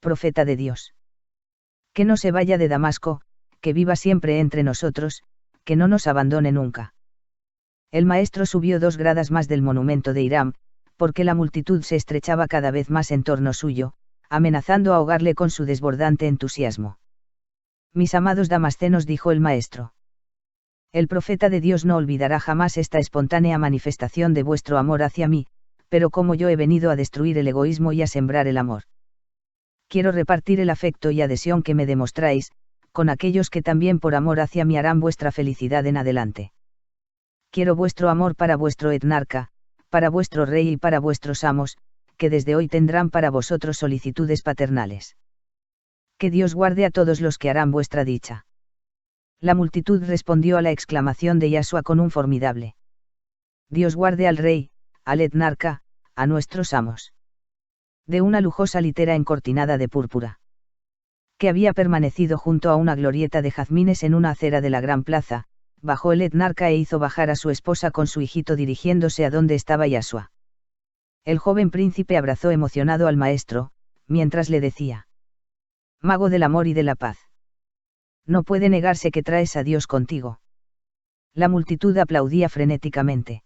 profeta de Dios. Que no se vaya de Damasco, que viva siempre entre nosotros, que no nos abandone nunca. El maestro subió 2 gradas más del monumento de Hiram, porque la multitud se estrechaba cada vez más en torno suyo, amenazando ahogarle con su desbordante entusiasmo. Mis amados damascenos, dijo el maestro. El profeta de Dios no olvidará jamás esta espontánea manifestación de vuestro amor hacia mí, pero como yo he venido a destruir el egoísmo y a sembrar el amor. Quiero repartir el afecto y adhesión que me demostráis, con aquellos que también por amor hacia mí harán vuestra felicidad en adelante. Quiero vuestro amor para vuestro etnarca, para vuestro rey y para vuestros amos, que desde hoy tendrán para vosotros solicitudes paternales. Que Dios guarde a todos los que harán vuestra dicha. La multitud respondió a la exclamación de Yashua con un formidable: Dios guarde al rey, al etnarca, a nuestros amos. De una lujosa litera encortinada de púrpura, que había permanecido junto a una glorieta de jazmines en una acera de la gran plaza, bajó el etnarca e hizo bajar a su esposa con su hijito dirigiéndose a donde estaba Yashua. El joven príncipe abrazó emocionado al maestro, mientras le decía: Mago del amor y de la paz. No puede negarse que traes a Dios contigo. La multitud aplaudía frenéticamente.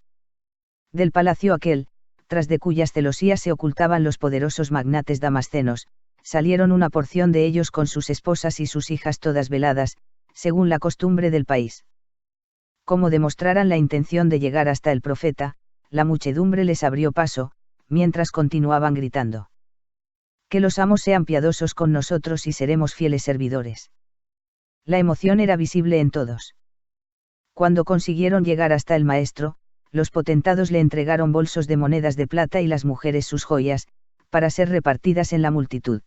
Del palacio aquel, tras de cuyas celosías se ocultaban los poderosos magnates damascenos, salieron una porción de ellos con sus esposas y sus hijas todas veladas, según la costumbre del país. Como demostraran la intención de llegar hasta el profeta, la muchedumbre les abrió paso, mientras continuaban gritando: Que los amos sean piadosos con nosotros y seremos fieles servidores. La emoción era visible en todos. Cuando consiguieron llegar hasta el maestro, los potentados le entregaron bolsos de monedas de plata y las mujeres sus joyas, para ser repartidas en la multitud.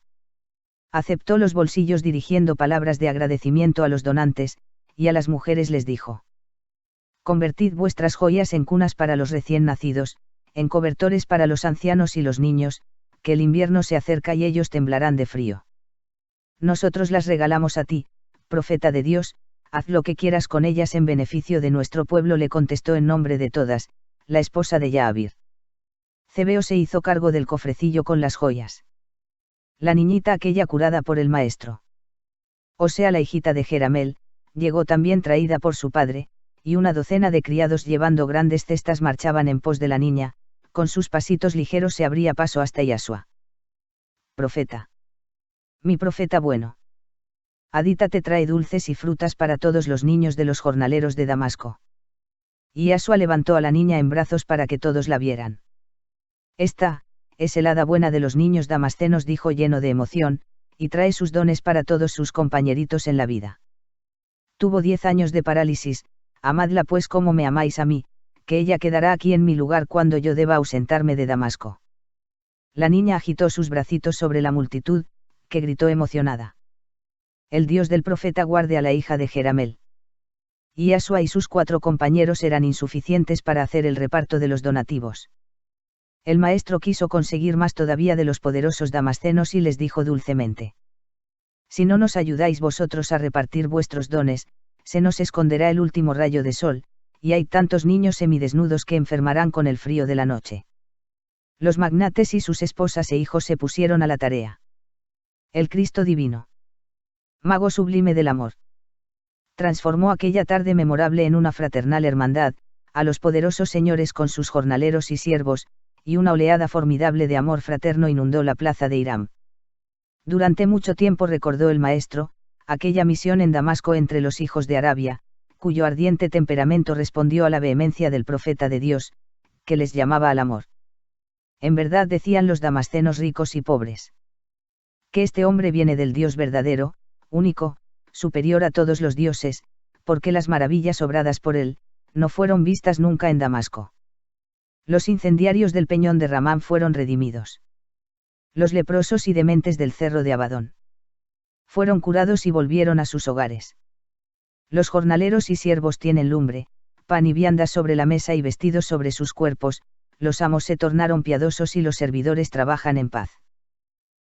Aceptó los bolsillos dirigiendo palabras de agradecimiento a los donantes, y a las mujeres les dijo: Convertid vuestras joyas en cunas para los recién nacidos, en cobertores para los ancianos y los niños, que el invierno se acerca y ellos temblarán de frío. Nosotros las regalamos a ti, profeta de Dios, haz lo que quieras con ellas en beneficio de nuestro pueblo, le contestó en nombre de todas, la esposa de Jaabir. Cebeo se hizo cargo del cofrecillo con las joyas. La niñita aquella curada por el maestro, o sea la hijita de Jeramel, llegó también traída por su padre, y una docena de criados llevando grandes cestas marchaban en pos de la niña, con sus pasitos ligeros se abría paso hasta Yashua. Profeta. Mi profeta bueno. Adita te trae dulces y frutas para todos los niños de los jornaleros de Damasco. Y Yashua levantó a la niña en brazos para que todos la vieran. Esta es el hada buena de los niños damascenos, dijo lleno de emoción, y trae sus dones para todos sus compañeritos en la vida. Tuvo 10 años de parálisis, amadla pues como me amáis a mí, que ella quedará aquí en mi lugar cuando yo deba ausentarme de Damasco. La niña agitó sus bracitos sobre la multitud, que gritó emocionada: El Dios del profeta guarde a la hija de Jeramel. Y Yashua y sus 4 compañeros eran insuficientes para hacer el reparto de los donativos. El maestro quiso conseguir más todavía de los poderosos damascenos y les dijo dulcemente: Si no nos ayudáis vosotros a repartir vuestros dones, se nos esconderá el último rayo de sol, y hay tantos niños semidesnudos que enfermarán con el frío de la noche. Los magnates y sus esposas e hijos se pusieron a la tarea. El Cristo divino, mago sublime del amor, transformó aquella tarde memorable en una fraternal hermandad, a los poderosos señores con sus jornaleros y siervos, y una oleada formidable de amor fraterno inundó la plaza de Hiram. Durante mucho tiempo recordó el maestro, aquella misión en Damasco entre los hijos de Arabia, cuyo ardiente temperamento respondió a la vehemencia del profeta de Dios, que les llamaba al amor. En verdad, decían los damascenos ricos y pobres, que este hombre viene del Dios verdadero, único, superior a todos los dioses, porque las maravillas obradas por él, no fueron vistas nunca en Damasco. Los incendiarios del peñón de Ramán fueron redimidos. Los leprosos y dementes del cerro de Abadón fueron curados y volvieron a sus hogares. Los jornaleros y siervos tienen lumbre, pan y viandas sobre la mesa y vestidos sobre sus cuerpos, los amos se tornaron piadosos y los servidores trabajan en paz.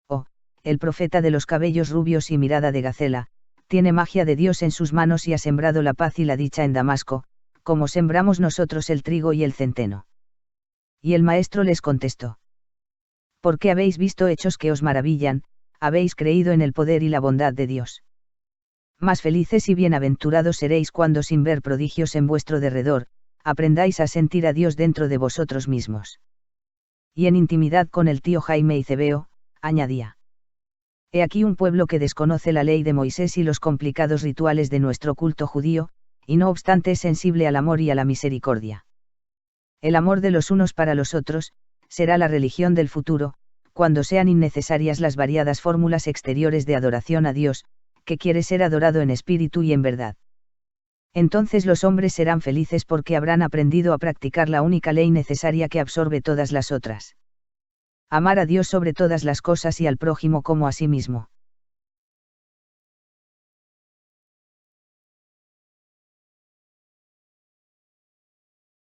Oh, el profeta de los cabellos rubios y mirada de gacela, tiene magia de Dios en sus manos y ha sembrado la paz y la dicha en Damasco, como sembramos nosotros el trigo y el centeno. Y el maestro les contestó: Porque habéis visto hechos que os maravillan, habéis creído en el poder y la bondad de Dios. Más felices y bienaventurados seréis cuando, sin ver prodigios en vuestro derredor, aprendáis a sentir a Dios dentro de vosotros mismos. y en intimidad con el tío Jaime Icebeo, añadía. He aquí un pueblo que desconoce la ley de Moisés y los complicados rituales de nuestro culto judío, y no obstante es sensible al amor y a la misericordia. El amor de los unos para los otros, será la religión del futuro, cuando sean innecesarias las variadas fórmulas exteriores de adoración a Dios, que quiere ser adorado en espíritu y en verdad. Entonces los hombres serán felices porque habrán aprendido a practicar la única ley necesaria que absorbe todas las otras. Amar a Dios sobre todas las cosas y al prójimo como a sí mismo.